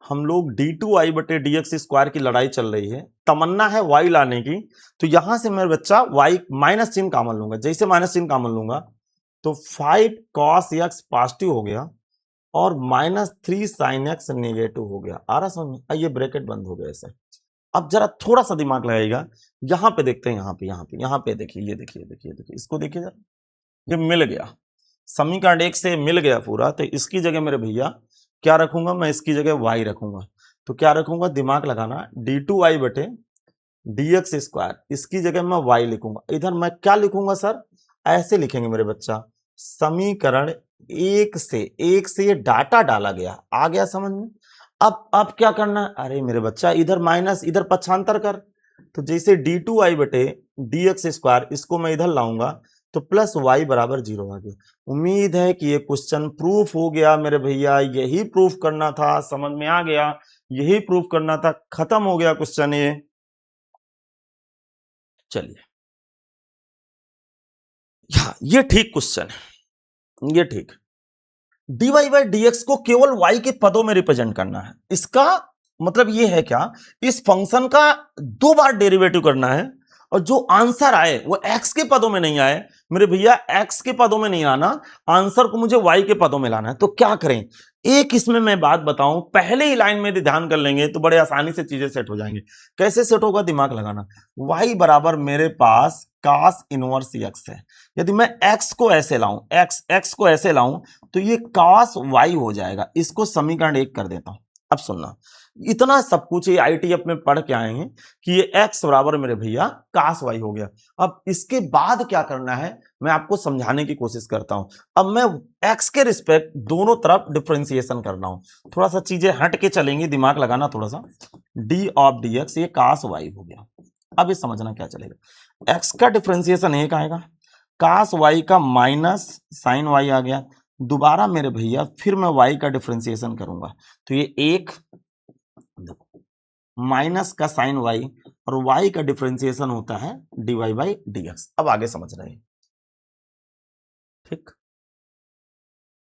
हम लोग d2i बटे डी एक्स स्क्वायर की लड़ाई चल रही है, तमन्ना है y लाने की, तो यहां से मेरे बच्चा y माइनस चिन्ह कॉमन लूंगा। जैसे माइनस चिन्ह कॉमन लूंगा तो 5 cos x पॉजिटिव हो गया और माइनस 3 sin x नेगेटिव हो गया। आ रहा समझ, ये ब्रैकेट बंद हो गया ऐसे। अब जरा थोड़ा सा दिमाग लगाइएगा, यहां पे देखते हैं, यहाँ पे देखिए, ये देखिए देखिए देखिए, इसको देखिए जरा, ये मिल गया, समीकरण 1 से मिल गया पूरा, तो इसकी जगह मेरे भैया क्या रखूंगा, मैं इसकी जगह y रखूंगा। तो क्या रखूंगा, दिमाग लगाना, d2i बटे डी एक्स स्क्वायर, इसकी जगह मैं y लिखूंगा। इधर मैं क्या लिखूंगा सर, ऐसे लिखेंगे मेरे बच्चा, समीकरण 1 से ये डाटा डाला गया, आ गया समझ में। अब क्या करना है, अरे मेरे बच्चा इधर माइनस इधर पक्षांतर कर, तो जैसे d2y बटे dx स्क्वायर इसको मैं इधर लाऊंगा तो प्लस y बराबर 0 आ गया। उम्मीद है कि ये क्वेश्चन प्रूफ हो गया मेरे भैया, यही प्रूफ करना था, समझ में आ गया, यही प्रूफ करना था, खत्म हो गया क्वेश्चन ये। चलिए ये ठीक क्वेश्चन है, ये ठीक। dy बाई dx को केवल y के पदों में रिप्रेजेंट करना है, इसका मतलब ये है क्या, इस फंक्शन का 2 बार डेरिवेटिव करना है और जो आंसर आए वो x के पदों में नहीं आए मेरे भैया, x के पदों में नहीं आना, आंसर को मुझे y के पदों में लाना है। तो क्या करें, एक इसमें मैं बात बताऊं, पहले ही लाइन में यदि ध्यान कर लेंगे तो बड़े आसानी से चीजें सेट हो जाएंगे। कैसे सेट होगा, दिमाग लगाना। y बराबर मेरे पास cos इनवर्स x है, यदि मैं x को ऐसे लाऊं, x को ऐसे लाऊं तो ये cos y हो जाएगा, इसको समीकरण 1 कर देता हूं। अब सुनना, इतना सब कुछ ये ITF में पढ़ के आए हैं कि ये x बराबर मेरे भैया cos y हो गया। अब इसके बाद क्या करना है मैं आपको समझाने की कोशिश करता हूं। अब मैं x के रिस्पेक्ट दोनों तरफ डिफरेंशिएशन कर रहा हूं, थोड़ा सा चीजें हट के चलेंगी, दिमाग लगाना थोड़ा सा। d ऑफ dx ये cos y हो गया। अब ये समझना क्या चलेगा, x का डिफरेंशिएशन एक आएगा, cos y का माइनस साइन y आ गया, दोबारा मेरे भैया फिर मैं y का डिफरेंशिएशन करूंगा तो ये एक माइनस का साइन y और y का डिफरेंशिएशन होता है dy बाई dx। अब आगे समझ रहे हैं, ठीक।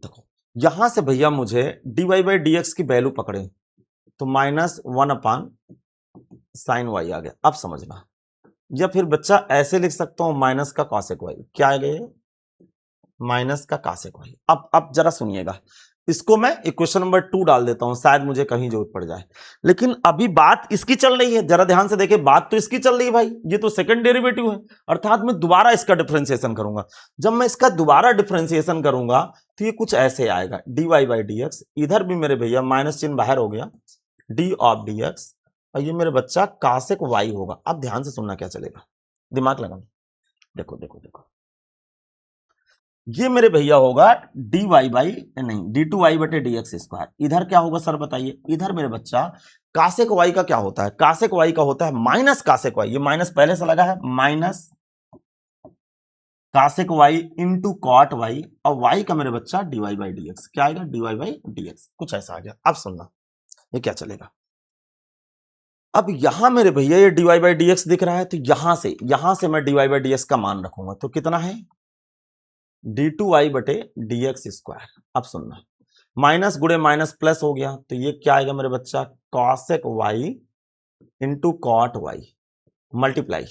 देखो यहां से भैया मुझे dy बाई dx की वैल्यू पकड़े तो -1 अपान साइन y आ गया। अब समझना, या फिर बच्चा ऐसे लिख सकता हूं माइनस का कॉसेक y, क्या आ गया, माइनस का कॉसेक y। अब जरा सुनिएगा, इसको मैं इक्वेशन नंबर 2 डाल देता हूं, शायद मुझे कहीं जरूरत पड़ जाए, लेकिन अभी बात इसकी चल रही है, जरा ध्यान से देखिए, बात तो इसकी चल रही है भाई, ये तो सेकंड डेरिवेटिव है, अर्थात मैं दोबारा इसका डिफरेंशिएशन करूंगा। जब मैं इसका दोबारा डिफरेंशिएशन करूंगा तो ये कुछ ऐसे आएगा, dy बाई dx, इधर भी मेरे भैया माइनस चिन्ह बाहर हो गया, d ऑफ dx, और ये मेरे बच्चा कॉसेक y होगा। अब ध्यान से सुनना क्या चलेगा, दिमाग लगाना, देखो देखो देखो, ये मेरे भैया होगा dy बाई नहीं d2y बटे dx स्क्वायर, इधर क्या होगा सर बताइए, इधर मेरे बच्चा कासेक y का क्या होता है, कासेक y का होता है माइनस कासेक y, ये माइनस पहले से लगा है, minus cosec y into cot y, और y का मेरे बच्चा dy बाई dx, क्या आएगा dy बाई dx, कुछ ऐसा आ गया। अब सुनना ये क्या चलेगा, अब यहां मेरे भैया ये dy बाई dx दिख रहा है, तो यहां से मैं dy बाई dx का मान रखूंगा तो कितना है d2y बटे dx स्क्वायर। अब सुनना, माइनस गुड़े माइनस प्लस हो गया तो ये क्या आएगा मेरे बच्चा, cosec y into cot y multiply,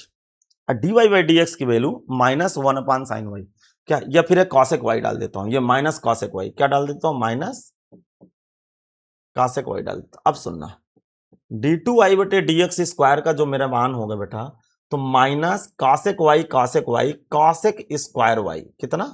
और dy बाई dx की वैल्यू -1 अपान साइन y, क्या, या फिर कॉसेक y डाल देता हूं, ये माइनस कॉसेक y, क्या डाल देता हूं, माइनस कॉसेक y डाल देता हूं। अब सुनना, d2y बटे dx स्क्वायर का जो मेरा मान होगा बेटा, तो minus cosec y cosec square y, कितना,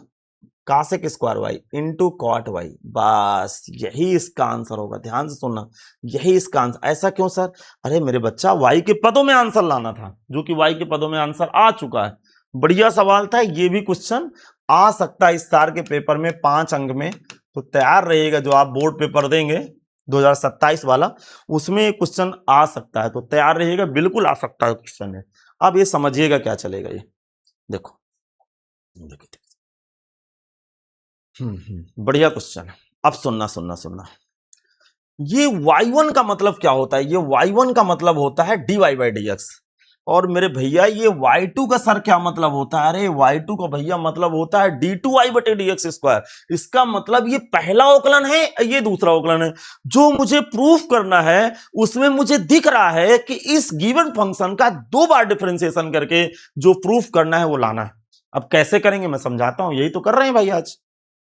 cosec square y into cot y, बस यही इसका आंसर होगा। ध्यान से सुनना, यही इसका आंसर। ऐसा क्यों सर, अरे मेरे बच्चा y के पदों में आंसर लाना था, जो कि y के पदों में आंसर आ चुका है। बढ़िया सवाल था, ये भी क्वेश्चन आ सकता है इस साल के पेपर में 5 अंक में, तो तैयार रहिएगा, जो आप बोर्ड पेपर देंगे 2027 वाला, उसमें क्वेश्चन आ सकता है, तो तैयार रहिएगा, बिल्कुल आ सकता है क्वेश्चन है। अब ये समझिएगा क्या चलेगा, ये देखो बढ़िया क्वेश्चन है। अब सुनना सुनना सुनना, ये y1 का मतलब क्या होता है, ये y1 का मतलब होता है dy बाई dx, और मेरे भैया ये y2 का सर क्या मतलब होता है, अरे y2 का भैया मतलब होता है d2y बटे dx स्क्वायर। इसका मतलब ये पहला अवकलन है, ये दूसरा अवकलन है। जो मुझे प्रूफ करना है उसमें मुझे दिख रहा है कि इस गिवन फंक्शन का 2 बार डिफरेंशिएशन करके जो प्रूफ करना है वो लाना है। अब कैसे करेंगे मैं समझाता हूं, यही तो कर रहे हैं भाई आज।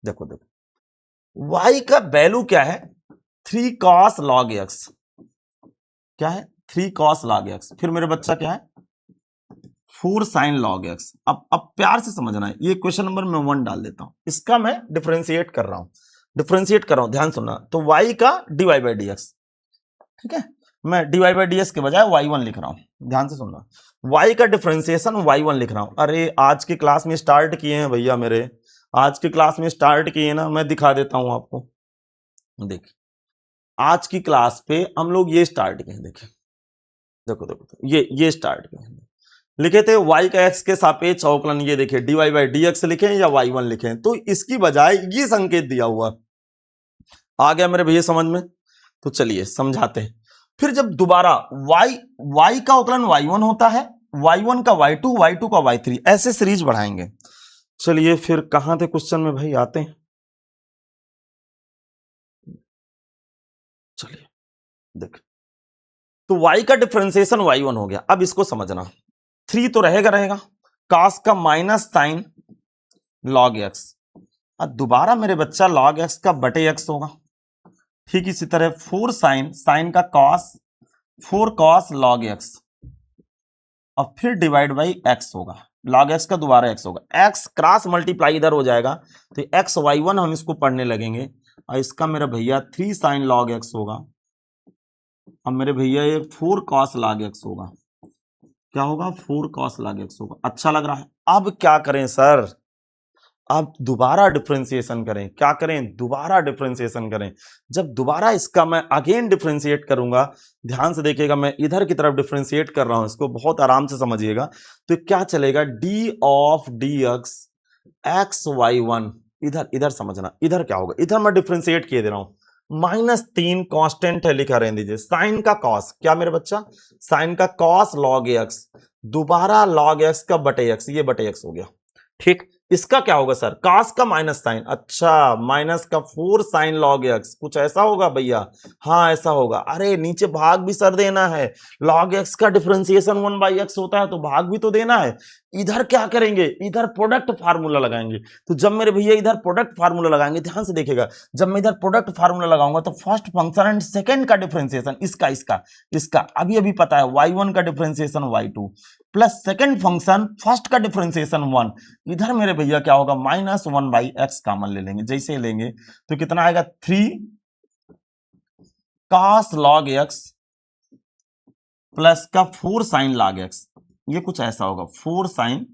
देखो देखो, y का वैल्यू क्या है, 3 cos log x, क्या है 3 cos log x, फिर मेरे बच्चा क्या है 4 sin log x। अब प्यार से समझना है, ये क्वेश्चन नंबर मैं 1 डाल देता हूं, इसका मैं डिफरेंशिएट कर रहा हूं, ध्यान सुनना। तो y का dy बाई dx, ठीक है, मैं dy बाई dx के बजाय y1 लिख रहा हूं, ध्यान से सुनना, y का डिफरेंशिएशन y1 लिख रहा हूं। अरे आज की क्लास में स्टार्ट किए हैं भैया मेरे, आज की क्लास में स्टार्ट किए ना, मैं दिखा देता हूं आपको, देखिए आज की क्लास पे हम लोग ये स्टार्ट किए, देखें देखो देखो तो ये स्टार्ट किए, लिखे थे y का x के सापेक्ष अवकलन, ये देखें dy बाई dx लिखें या y1 लिखें, तो इसकी बजाय ये संकेत दिया हुआ। आ गया मेरे भैया समझ में? तो चलिए समझाते हैं। फिर जब दोबारा y का अवकलन y1 होता है, y1 का y2, y2 का y3, ऐसे सीरीज बढ़ाएंगे। चलिए फिर कहां थे क्वेश्चन में भाई, आते हैं। चलिए देख, तो y का डिफरेंशिएशन y1 हो गया। अब इसको समझना, 3 तो रहेगा cos का माइनस साइन log x, अब दोबारा मेरे बच्चा log x का बटे x होगा। ठीक इसी तरह 4 साइन का cos, 4 cos log x, और फिर डिवाइड बाई x होगा, log x का दोबारा x होगा, x क्रॉस मल्टीप्लाई इधर हो जाएगा, तो x y1 हम इसको पढ़ने लगेंगे, और इसका मेरा भैया 3 साइन log x होगा। अब मेरे भैया ये 4 cos log x होगा, क्या होगा 4 cos log x होगा। अच्छा लग रहा है। अब क्या करें सर, अब दोबारा डिफरेंशिएशन करें। क्या करें? दोबारा डिफरेंशिएशन करें। जब दोबारा इसका मैं अगेन डिफरेंशिएट करूंगा, ध्यान से देखिएगा, मैं इधर की तरफ डिफरेंशिएट कर रहा हूं, इसको बहुत आराम से समझिएगा। तो क्या चलेगा, d of dx x y1, इधर समझना, इधर क्या होगा, इधर मैं डिफरेंशिएट किए दे रहा हूं, -3 कांस्टेंट है, लिखा रहने दीजिए, साइन का कॉस, क्या मेरे बच्चा, साइन का कॉस log x, दोबारा log x का बटे x, ये बटे x हो गया। ठीक, इसका क्या होगा सर, cos का माइनस साइन, अच्छा माइनस का 4 साइन log x, कुछ ऐसा होगा भैया, हाँ ऐसा होगा। अरे नीचे भाग भी सर देना है, log x का डिफरेंशिएशन 1/x होता है, तो भाग भी तो देना है। इधर क्या करेंगे, इधर प्रोडक्ट फार्मूला लगाएंगे। तो जब मेरे भैया इधर प्रोडक्ट फार्मूला लगाएंगे, ध्यान से देखिएगा, जब मैं इधर प्रोडक्ट फार्मूला लगाऊंगा तो फर्स्ट फंक्शन एंड सेकंड का डिफरेंशिएशन, इसका अभी पता है, y1 का differentiation y2 plus second function first का डिफरेंशिएशन 1, इधर मेरे भैया क्या होगा, -1/x कॉमन ले लेंगे। जैसे लेंगे तो कितना आएगा, 3 cos log x प्लस का 4 साइन log x, ये कुछ ऐसा होगा, 4 साइन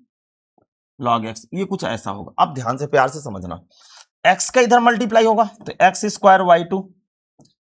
log x, ये कुछ ऐसा होगा। अब ध्यान से प्यार से समझना, x का इधर मल्टीप्लाई होगा तो x स्क्वायर y2,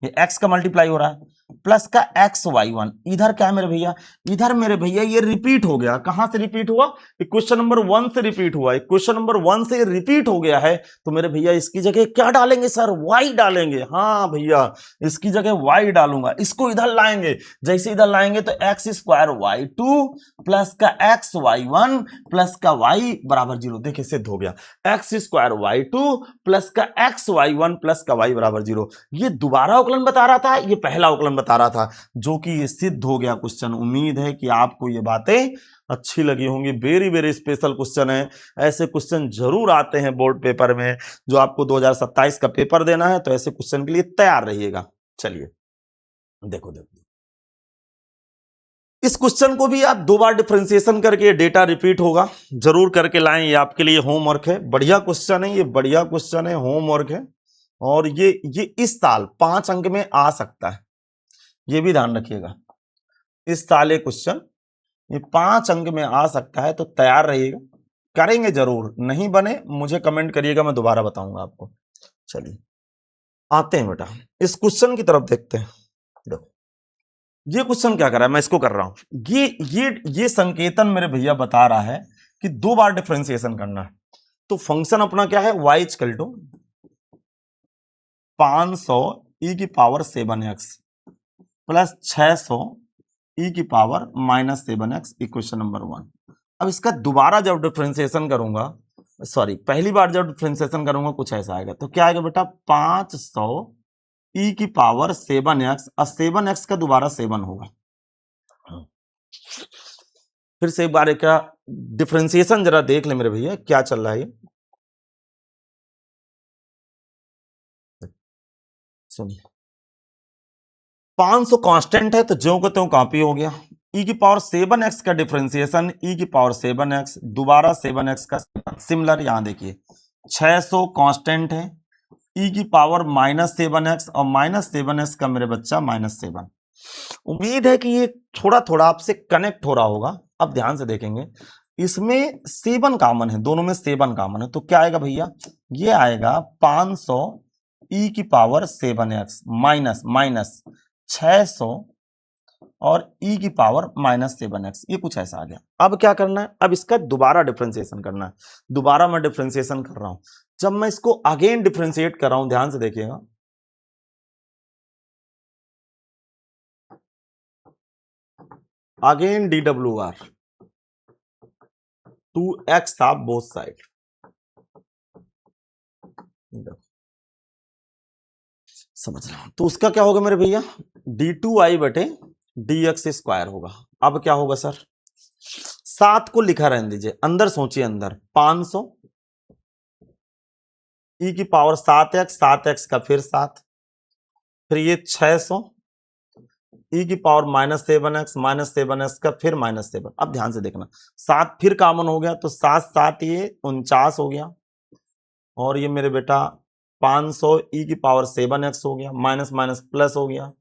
ये x का मल्टीप्लाई हो रहा है, प्लस का x y1, इधर क्या है मेरे भैया, इधर मेरे भैया ये रिपीट हो गया। कहां से रिपीट हुआ, क्वेश्चन नंबर 1 से रिपीट हुआ है, क्वेश्चन नंबर 1 से रिपीट हो गया है, तो मेरे भैया इसकी जगह क्या डालेंगे सर, y डालेंगे। हाँ भैया इसकी जगह y डालूंगा, इसको इधर लाएंगे, जैसे इधर लाएंगे तो x स्क्वायर y2 प्लस का x y1 प्लस का y बराबर 0, देखिए सिद्ध हो गया, x स्क्वायर y2 प्लस का x y1 प्लस का y बराबर 0। ये दोबारा अवकलन बता रहा था, ये पहला अवकलन बता रहा था, जो कि ये सिद्ध हो गया क्वेश्चन। उम्मीद है कि आपको ये बातें अच्छी लगी होंगी। वेरी स्पेशल क्वेश्चन है, ऐसे क्वेश्चन जरूर आते हैं बोर्ड पेपर में, जो आपको 2027 का पेपर देना है, तो ऐसे क्वेश्चन के लिए तैयार रहिएगा। चलिए देखो इस क्वेश्चन को भी आप 2 बार डिफरेंशिएशन करके, डेटा रिपीट होगा, जरूर करके लाएं, ये आपके लिए होमवर्क है। बढ़िया क्वेश्चन है, ये बढ़िया क्वेश्चन है, होमवर्क है, और ये इस साल 5 अंक में आ सकता है, ये भी ध्यान रखिएगा। इस साल ये क्वेश्चन ये 5 अंक में आ सकता है, तो तैयार रहिएगा, करेंगे जरूर। नहीं बने मुझे कमेंट करिएगा, मैं दोबारा बताऊंगा आपको। चलिए आते हैं बेटा, इस क्वेश्चन की तरफ देखते हैं। देखो ये क्वेश्चन क्या कर रहा है, मैं इसको कर रहा हूं, ये संकेतन मेरे भैया बता रहा है कि 2 बार डिफरेंशिएशन करना है। तो फंक्शन अपना क्या है, y इक्वल टू 500 e की पावर 7x प्लस 600 e की पावर -7x, इक्वेशन नंबर 1। अब इसका दोबारा जब डिफरेंशिएशन करूंगा, सॉरी पहली बार जब डिफरेंशिएशन करूंगा कुछ ऐसा आएगा। तो क्या आएगा बेटा, 500 e की पावर 7x, और 7x का दोबारा 7 होगा। फिर से एक बार क्या डिफरेंशिएशन जरा देख ले मेरे भैया, क्या चल रहा है ये, सुनिए। 500 कांस्टेंट है, तो ज्यों को त्यों कॉपी हो गया। e की पावर 7x का डिफरेंशिएशन, e की पावर 7x दोबारा 7x का सिमिलर, यहां देखिए 600 कांस्टेंट है, e की पावर -7x, और -7x का मेरे बच्चा -7। उम्मीद है कि ये थोड़ा थोड़ा आपसे कनेक्ट हो रहा होगा। अब ध्यान से देखेंगे, इसमें 7 कॉमन है, दोनों में 7 कॉमन है, तो क्या आएगा भैया, ये आएगा 500 ई की पावर 7x माइनस माइनस 600 और e की पावर -7x, ये कुछ ऐसा आ गया। अब क्या करना है, अब इसका दोबारा डिफरेंशिएशन करना है। दोबारा मैं डिफरेंशिएशन कर रहा हूं। जब मैं इसको अगेन डिफरेंशिएट कर रहा हूं, ध्यान से देखिएगा, again DWR 2x of both side, समझ रहा हूं। तो उसका क्या होगा मेरे भैया, d2i बटे dx स्क्वायर होगा। अब क्या होगा सर, 7 को लिखा रहने दीजिए, अंदर सोचिए, अंदर 500 e की पावर 7x, 7x का फिर 7, फिर ये 600 e की पावर -7x का फिर -7। अब ध्यान से देखना, 7 फिर कॉमन हो गया तो 7 7 ये 49 हो गया, और ये मेरे बेटा 500 e की पावर 7x हो गया, माइनस माइनस प्लस हो गया,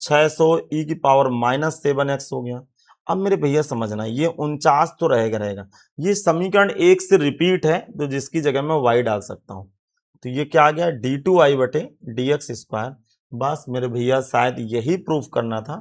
600 e की पावर -7x हो गया। अब मेरे भैया समझना, ये 49 तो रहेगा, ये समीकरण 1 से रिपीट है, तो जिसकी जगह मैं y डाल सकता हूं। तो ये क्या आ गया, d2i बटे dx स्क्वायर। बस मेरे भैया शायद यही प्रूफ करना था,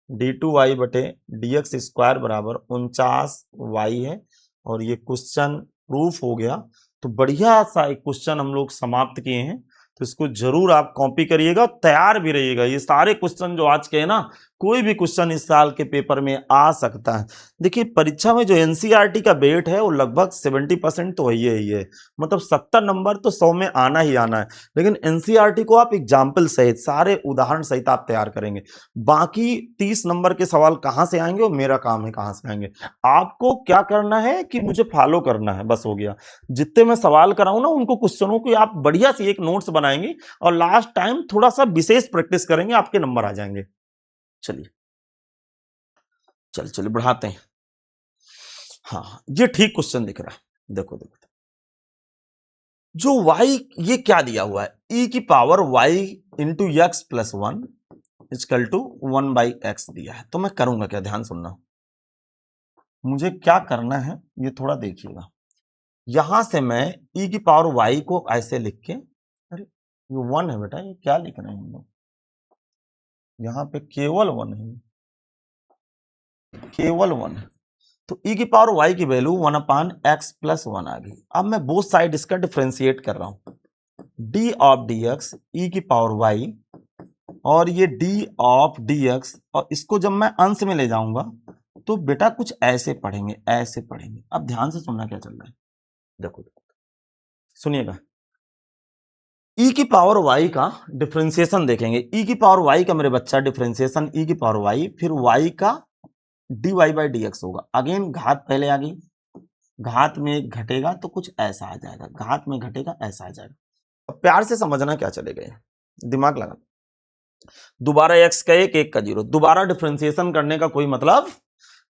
d2i बटे dx स्क्वायर बराबर 49y है, और ये क्वेश्चन प्रूफ हो गया। तो बढ़िया सा एक क्वेश्चन हम लोग समाप्त किए हैं, तो इसको जरूर आप कॉपी करिएगा, तैयार भी रहिएगा। ये सारे क्वेश्चन जो आज के हैं ना, कोई भी क्वेश्चन इस साल के पेपर में आ सकता है। देखिए परीक्षा में जो एनसीईआरटी का वेट है वो लगभग 70% तो ही है, मतलब 70 नंबर तो 100 में आना ही आना है। लेकिन एनसीईआरटी को आप एग्जाम्पल सहित, सारे उदाहरण सहित आप तैयार करेंगे। बाकी 30 नंबर के सवाल कहां से आएंगे वो मेरा काम है, कहां से आएंगे। आपको क्या करना है कि मुझे फॉलो करना है, बस हो गया। जितने मैं सवाल कराऊं ना, उनको क्वेश्चनों की आप बढ़िया सी एक नोट्स बनाएंगे, और लास्ट टाइम थोड़ा सा विशेष प्रैक्टिस करेंगे, आपके नंबर आ जाएंगे। चलिए चलिए बढ़ाते हैं। हाँ, ये ठीक क्वेश्चन दिख रहा है, देखो देखो, जो y, ये क्या दिया हुआ है, e की power y into x plus 1 equal to 1/x दिया है। तो मैं करूंगा क्या, ध्यान सुनना, मुझे क्या करना है ये थोड़ा देखिएगा। यहां से मैं e की पावर y को ऐसे लिख के, अरे ये 1 है बेटा, ये क्या लिख रहे हैं हम लोग, यहाँ पे केवल 1 है, केवल 1 है। तो e की पावर y की वैल्यू 1/x प्लस 1 आ गई। अब मैं बोथ साइड इसका डिफरेंशिएट कर रहा हूं, d ऑफ dx e की पावर y, और ये d ऑफ dx, और इसको जब मैं अंश में ले जाऊंगा तो बेटा कुछ ऐसे पढ़ेंगे, ऐसे पढ़ेंगे। अब ध्यान से सुनना क्या चल रहा है, देखो सुनिएगा। e की पावर y का डिफरेंशिएशन देखेंगे, e की पावर y का मेरे बच्चा डिफरेंशिएशन e की पावर y, फिर y का dy बाई dx होगा। अगेन घात पहले आ गई, घात में एक घटेगा तो कुछ ऐसा आ जाएगा, घात में घटेगा ऐसा आ जाएगा। अब प्यार से समझना क्या चलेगा, दिमाग लगा। दोबारा x का 1, 1 का 0, दोबारा डिफरेंशिएशन करने का कोई मतलब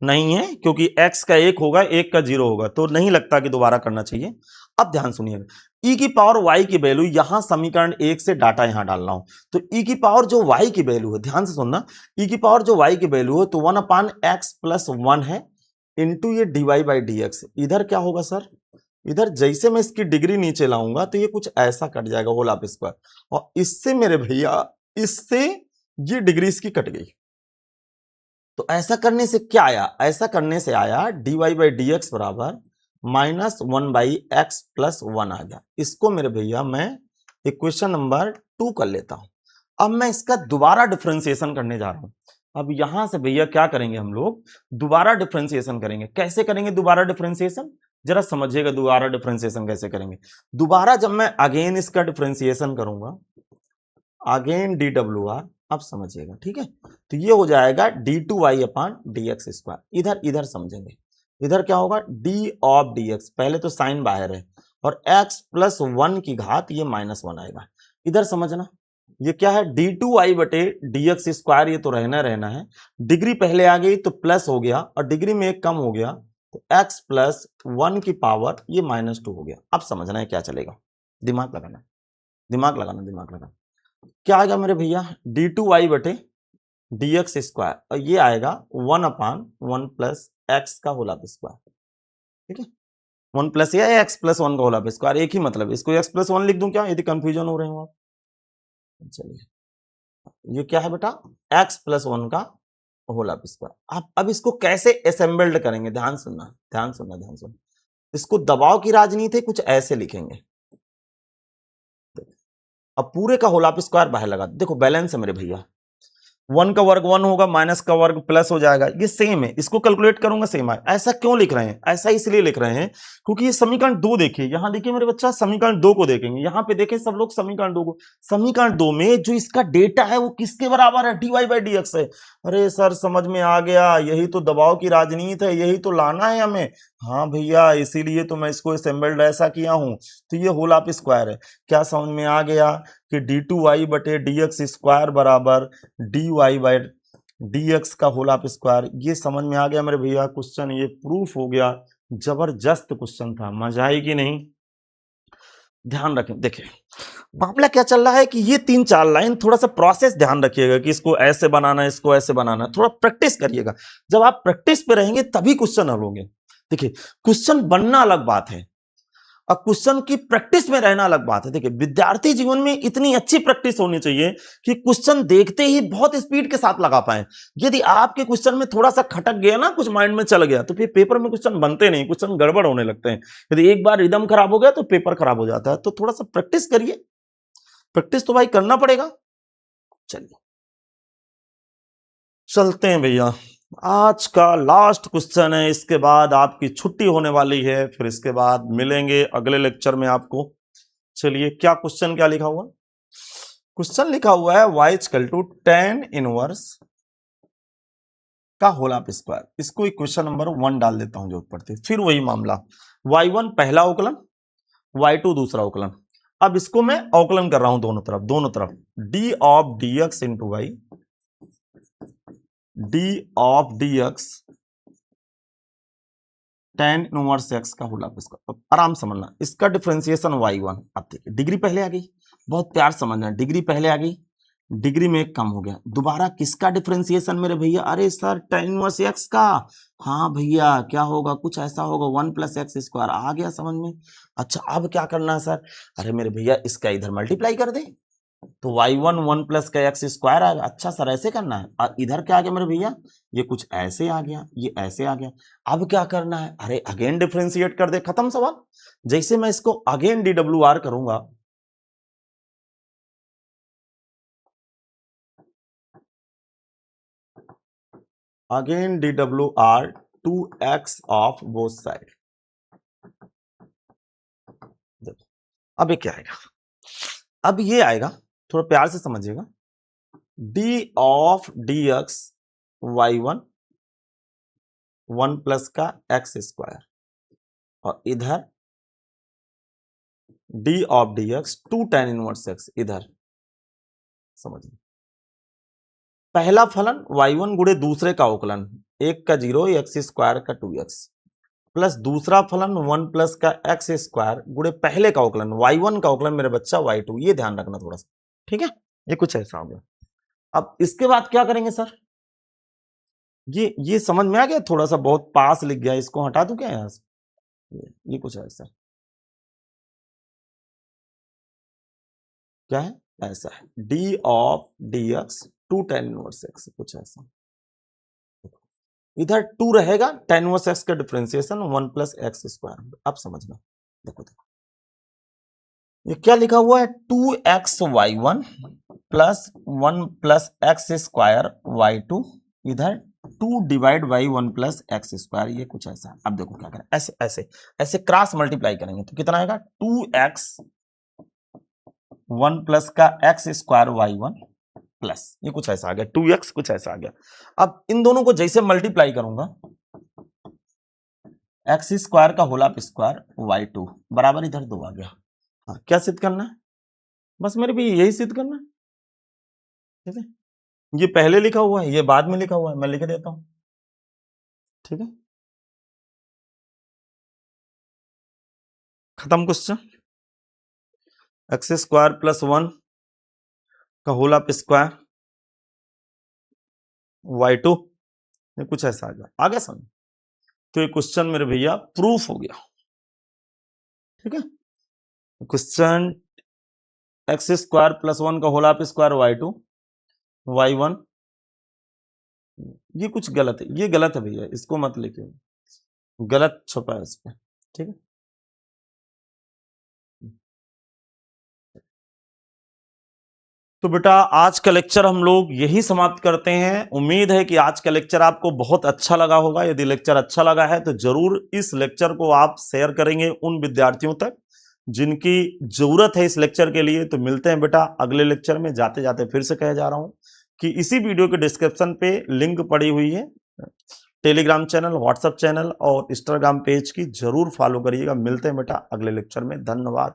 नहीं है, क्योंकि x का 1 होगा, 1 का 0 होगा, तो नहीं लगता कि दोबारा करना चाहिए। अब ध्यान सुनिएगा, e की पावर y की वैल्यू, यहां समीकरण 1 से डाटा यहां डाल रहा हूं, तो e की पावर जो y की वैल्यू है, ध्यान से सुनना, e की पावर जो y की वैल्यू है तो 1/x प्लस 1 है, इंटू ये dy बाई dx। इधर क्या होगा सर, इधर जैसे मैं इसकी डिग्री नीचे लाऊंगा तो ये कुछ ऐसा कट जाएगा, होल ऑफ स्क्वायर, और इससे मेरे भैया, इससे ये डिग्री इसकी कट गई। तो ऐसा करने से क्या आया, ऐसा करने से आया dy बाई dx बराबर -1/x प्लस 1 आ गया। इसको मेरे भैया मैं इक्वेशन नंबर 2 कर लेता हूं। अब मैं इसका दोबारा डिफरेंशिएशन करने जा रहा हूं। अब यहां से भैया क्या करेंगे, हम लोग दोबारा डिफरेंशिएशन करेंगे। कैसे करेंगे दोबारा डिफरेंशिएशन, जरा समझिएगा, दोबारा डिफरेंशिएशन कैसे करेंगे। दोबारा जब मैं अगेन इसका डिफरेंशिएशन करूंगा, अगेन DWR, अब समझिएगा, ठीक है। तो ये हो जाएगा d2y अपान dx स्क्वायर। इधर इधर समझेंगे, इधर क्या होगा, d ऑफ dx, पहले तो साइन बाहर है, और x प्लस 1 की घात, ये -1 आएगा। इधर समझना, ये क्या है, d2y बटे dx स्क्वायर, ये तो रहना है। डिग्री पहले आ गई तो प्लस हो गया, और डिग्री में एक कम हो गया तो x प्लस 1 की पावर, ये -2 हो गया। अब समझना है क्या चलेगा, दिमाग लगाना, दिमाग लगाना, दिमाग लगाना। क्या आएगा मेरे भैया, d2y बटे dx स्क्वायर, और ये आएगा 1/1 प्लस x का होल ऑफ स्क्वायर, ठीक है। 1 प्लस या x प्लस 1 का होल ऑफ स्क्वायर, एक ही मतलब, इसको x प्लस 1 लिख दूं क्या, यदि कंफ्यूजन हो रहे हो आप, चलिए ये क्या है बेटा, x प्लस 1 का होल ऑफ स्क्वायर। अब इसको कैसे असेंबल्ड करेंगे, ध्यान सुनना ध्यान सुनना ध्यान सुनना। इसको दबाव की राजनीति है, कुछ ऐसे लिखेंगे। अब पूरे का होल ऑफ स्क्वायर बाहर लगा, देखो बैलेंस है मेरे भैया, 1 का वर्ग 1 होगा, माइनस का वर्ग प्लस हो जाएगा, ये सेम है, इसको कैलकुलेट करूंगा सेम है। ऐसा क्यों लिख रहे हैं, ऐसा इसलिए लिख रहे हैं क्योंकि ये समीकरण 2 देखिए, यहां देखिए मेरे बच्चा समीकरण 2 को देखेंगे, यहां पे देखें सब लोग समीकरण 2 को। समीकरण 2 में जो इसका डेटा है वो किसके बराबर है, dy बाई dx है। अरे सर समझ में आ गया, यही तो दबाव की राजनीति है, यही तो लाना है हमें। हाँ भैया, इसीलिए तो मैं इसको असेंबल्ड ऐसा किया हूं। तो ये होल ऑफ स्क्वायर है, क्या समझ में आ गया कि d2y बटे dx स्क्वायर बराबर dy बाई dx का होल ऑफ स्क्वायर। ये समझ में आ गया मेरे भैया, क्वेश्चन ये प्रूफ हो गया। जबरदस्त क्वेश्चन था, मजा आई कि नहीं। ध्यान रखें, देखें मामला क्या चल रहा है कि ये 3-4 लाइन, थोड़ा सा प्रोसेस ध्यान रखिएगा कि इसको ऐसे बनाना है, इसको ऐसे बनाना है, थोड़ा प्रैक्टिस करिएगा। जब आप प्रैक्टिस पे रहेंगे तभी क्वेश्चन हल होंगे। देखिए क्वेश्चन बनना अलग बात है और क्वेश्चन की प्रैक्टिस में रहना अलग बात है। देखिए विद्यार्थी जीवन में इतनी अच्छी प्रैक्टिस होनी चाहिए कि क्वेश्चन देखते ही बहुत स्पीड के साथ लगा पाए। यदि आपके क्वेश्चन में थोड़ा सा खटक गया ना, कुछ माइंड में चल गया, तो फिर पेपर में क्वेश्चन बनते नहीं, क्वेश्चन गड़बड़ होने लगते हैं। यदि एक बार रिदम खराब हो गया तो पेपर खराब हो जाता है। तो थोड़ा सा प्रैक्टिस करिए, प्रैक्टिस तो भाई करना पड़ेगा। चलिए चलते हैं भैया, आज का लास्ट क्वेश्चन है, इसके बाद आपकी छुट्टी होने वाली है, फिर इसके बाद मिलेंगे अगले लेक्चर में आपको। चलिए क्या क्वेश्चन क्या लिखा हुआ, क्वेश्चन लिखा हुआ है y equal to tan inverse का होल ऑफ स्क्वायर। इसको इक्वेशन नंबर 1 डाल देता हूं जो पढ़ते, फिर वही मामला, y1 पहला अवकलन, y2 दूसरा अवकलन। अब इसको मैं अवकलन कर रहा हूं दोनों तरफ d of dx into y, d of dx tan inverse x का होल ऑफ स्क्वायर। आराम समझना, इसका डिफरेंशिएशन y1। अब देखिए डिग्री पहले आ गई, बहुत प्यार समझना, डिग्री पहले आ गई, डिग्री में एक कम हो गया, दोबारा किसका डिफरेंशिएशन मेरे भैया, अरे सर tan इनवर्स x का। हाँ भैया क्या होगा, कुछ ऐसा होगा 1 प्लस एक्स स्क्वायर, आ गया समझ में। अच्छा अब क्या करना है सर, अरे मेरे भैया इसका इधर मल्टीप्लाई कर दे तो y1 1 प्लस का एक्स स्क्वायर आएगा। अच्छा सर ऐसे करना है, और इधर क्या आ गया मेरे भैया, ये कुछ ऐसे आ गया, ये ऐसे आ गया। अब क्या करना है, अरे अगेन डिफरेंशिएट कर दे, खत्म सवाल। जैसे मैं इसको अगेन DWR करूंगा, again DWR 2x of both side. अब ये क्या आएगा, अब ये आएगा, थोड़ा प्यार से समझिएगा, d of dx y1 1 plus का एक्स स्क्वायर, और इधर d of dx 2 tan inverse x इधर। समझिए पहला फलन y1 गुणे दूसरे का अवकलन, एक का 0 एक्स स्क्वायर का 2x, प्लस दूसरा फलन 1 प्लस का एक्स स्क्वायर गुणे पहले का अवकलन, y1 का अवकलन मेरे बच्चा y2। ये ध्यान रखना थोड़ा सा, ठीक है, ये कुछ ऐसा हो गया। अब इसके बाद क्या करेंगे सर, ये समझ में आ गया, थोड़ा सा बहुत पास लिख गया, इसको हटा दूं क्या यहां से, ये कुछ ऐसा क्या है, ऐसा है d of dx 2 tan inverse x, कुछ ऐसा। इधर 2 रहेगा, tan इनवर्स x का डिफरेंशिएशन 1 प्लस एक्स स्क्वायर। अब समझना, देखो देखो ये क्या लिखा हुआ है, 2xy1 plus 1 plus x square y2, इधर 2 divide by 1 plus x square, ये कुछ ऐसा। अब देखो क्या करें, ऐसे ऐसे ऐसे क्रॉस मल्टीप्लाई करेंगे तो कितना आएगा, 2x 1 प्लस का एक्स स्क्वायर y1 प्लस, ये कुछ ऐसा आ गया, 2x कुछ ऐसा आ गया। अब इन दोनों को जैसे मल्टीप्लाई करूंगा, एक्स स्क्वायर का होल ऑफ स्क्वायर y2 बराबर इधर 2 आ गया। हाँ क्या सिद्ध करना है, बस मेरे भी यही सिद्ध करना है, ठीक है। ये पहले लिखा हुआ है, ये बाद में लिखा हुआ है, मैं लिख देता हूं, ठीक है। खत्म क्वेश्चन, एक्स स्क्वायर प्लस 1 का होल ऑफ स्क्वायर y2, ये कुछ ऐसा आ गया समझ। तो ये क्वेश्चन मेरे भैया प्रूफ हो गया, ठीक है। क्वेश्चन एक्स स्क्वायर प्लस 1 का whole of square y2 y1, ये कुछ गलत है, ये गलत है भैया, इसको मत लिखिए, गलत छपा है इस पे, ठीक है। तो बेटा आज का लेक्चर हम लोग यही समाप्त करते हैं। उम्मीद है कि आज का लेक्चर आपको बहुत अच्छा लगा होगा। यदि लेक्चर अच्छा लगा है तो जरूर इस लेक्चर को आप शेयर करेंगे उन विद्यार्थियों तक जिनकी जरूरत है इस लेक्चर के लिए। तो मिलते हैं बेटा अगले लेक्चर में। जाते जाते फिर से कह जा रहा हूं कि इसी वीडियो के डिस्क्रिप्शन पे लिंक पड़ी हुई है टेलीग्राम चैनल, व्हाट्सएप चैनल और इंस्टाग्राम पेज की, जरूर फॉलो करिएगा। मिलते हैं बेटा अगले लेक्चर में। धन्यवाद।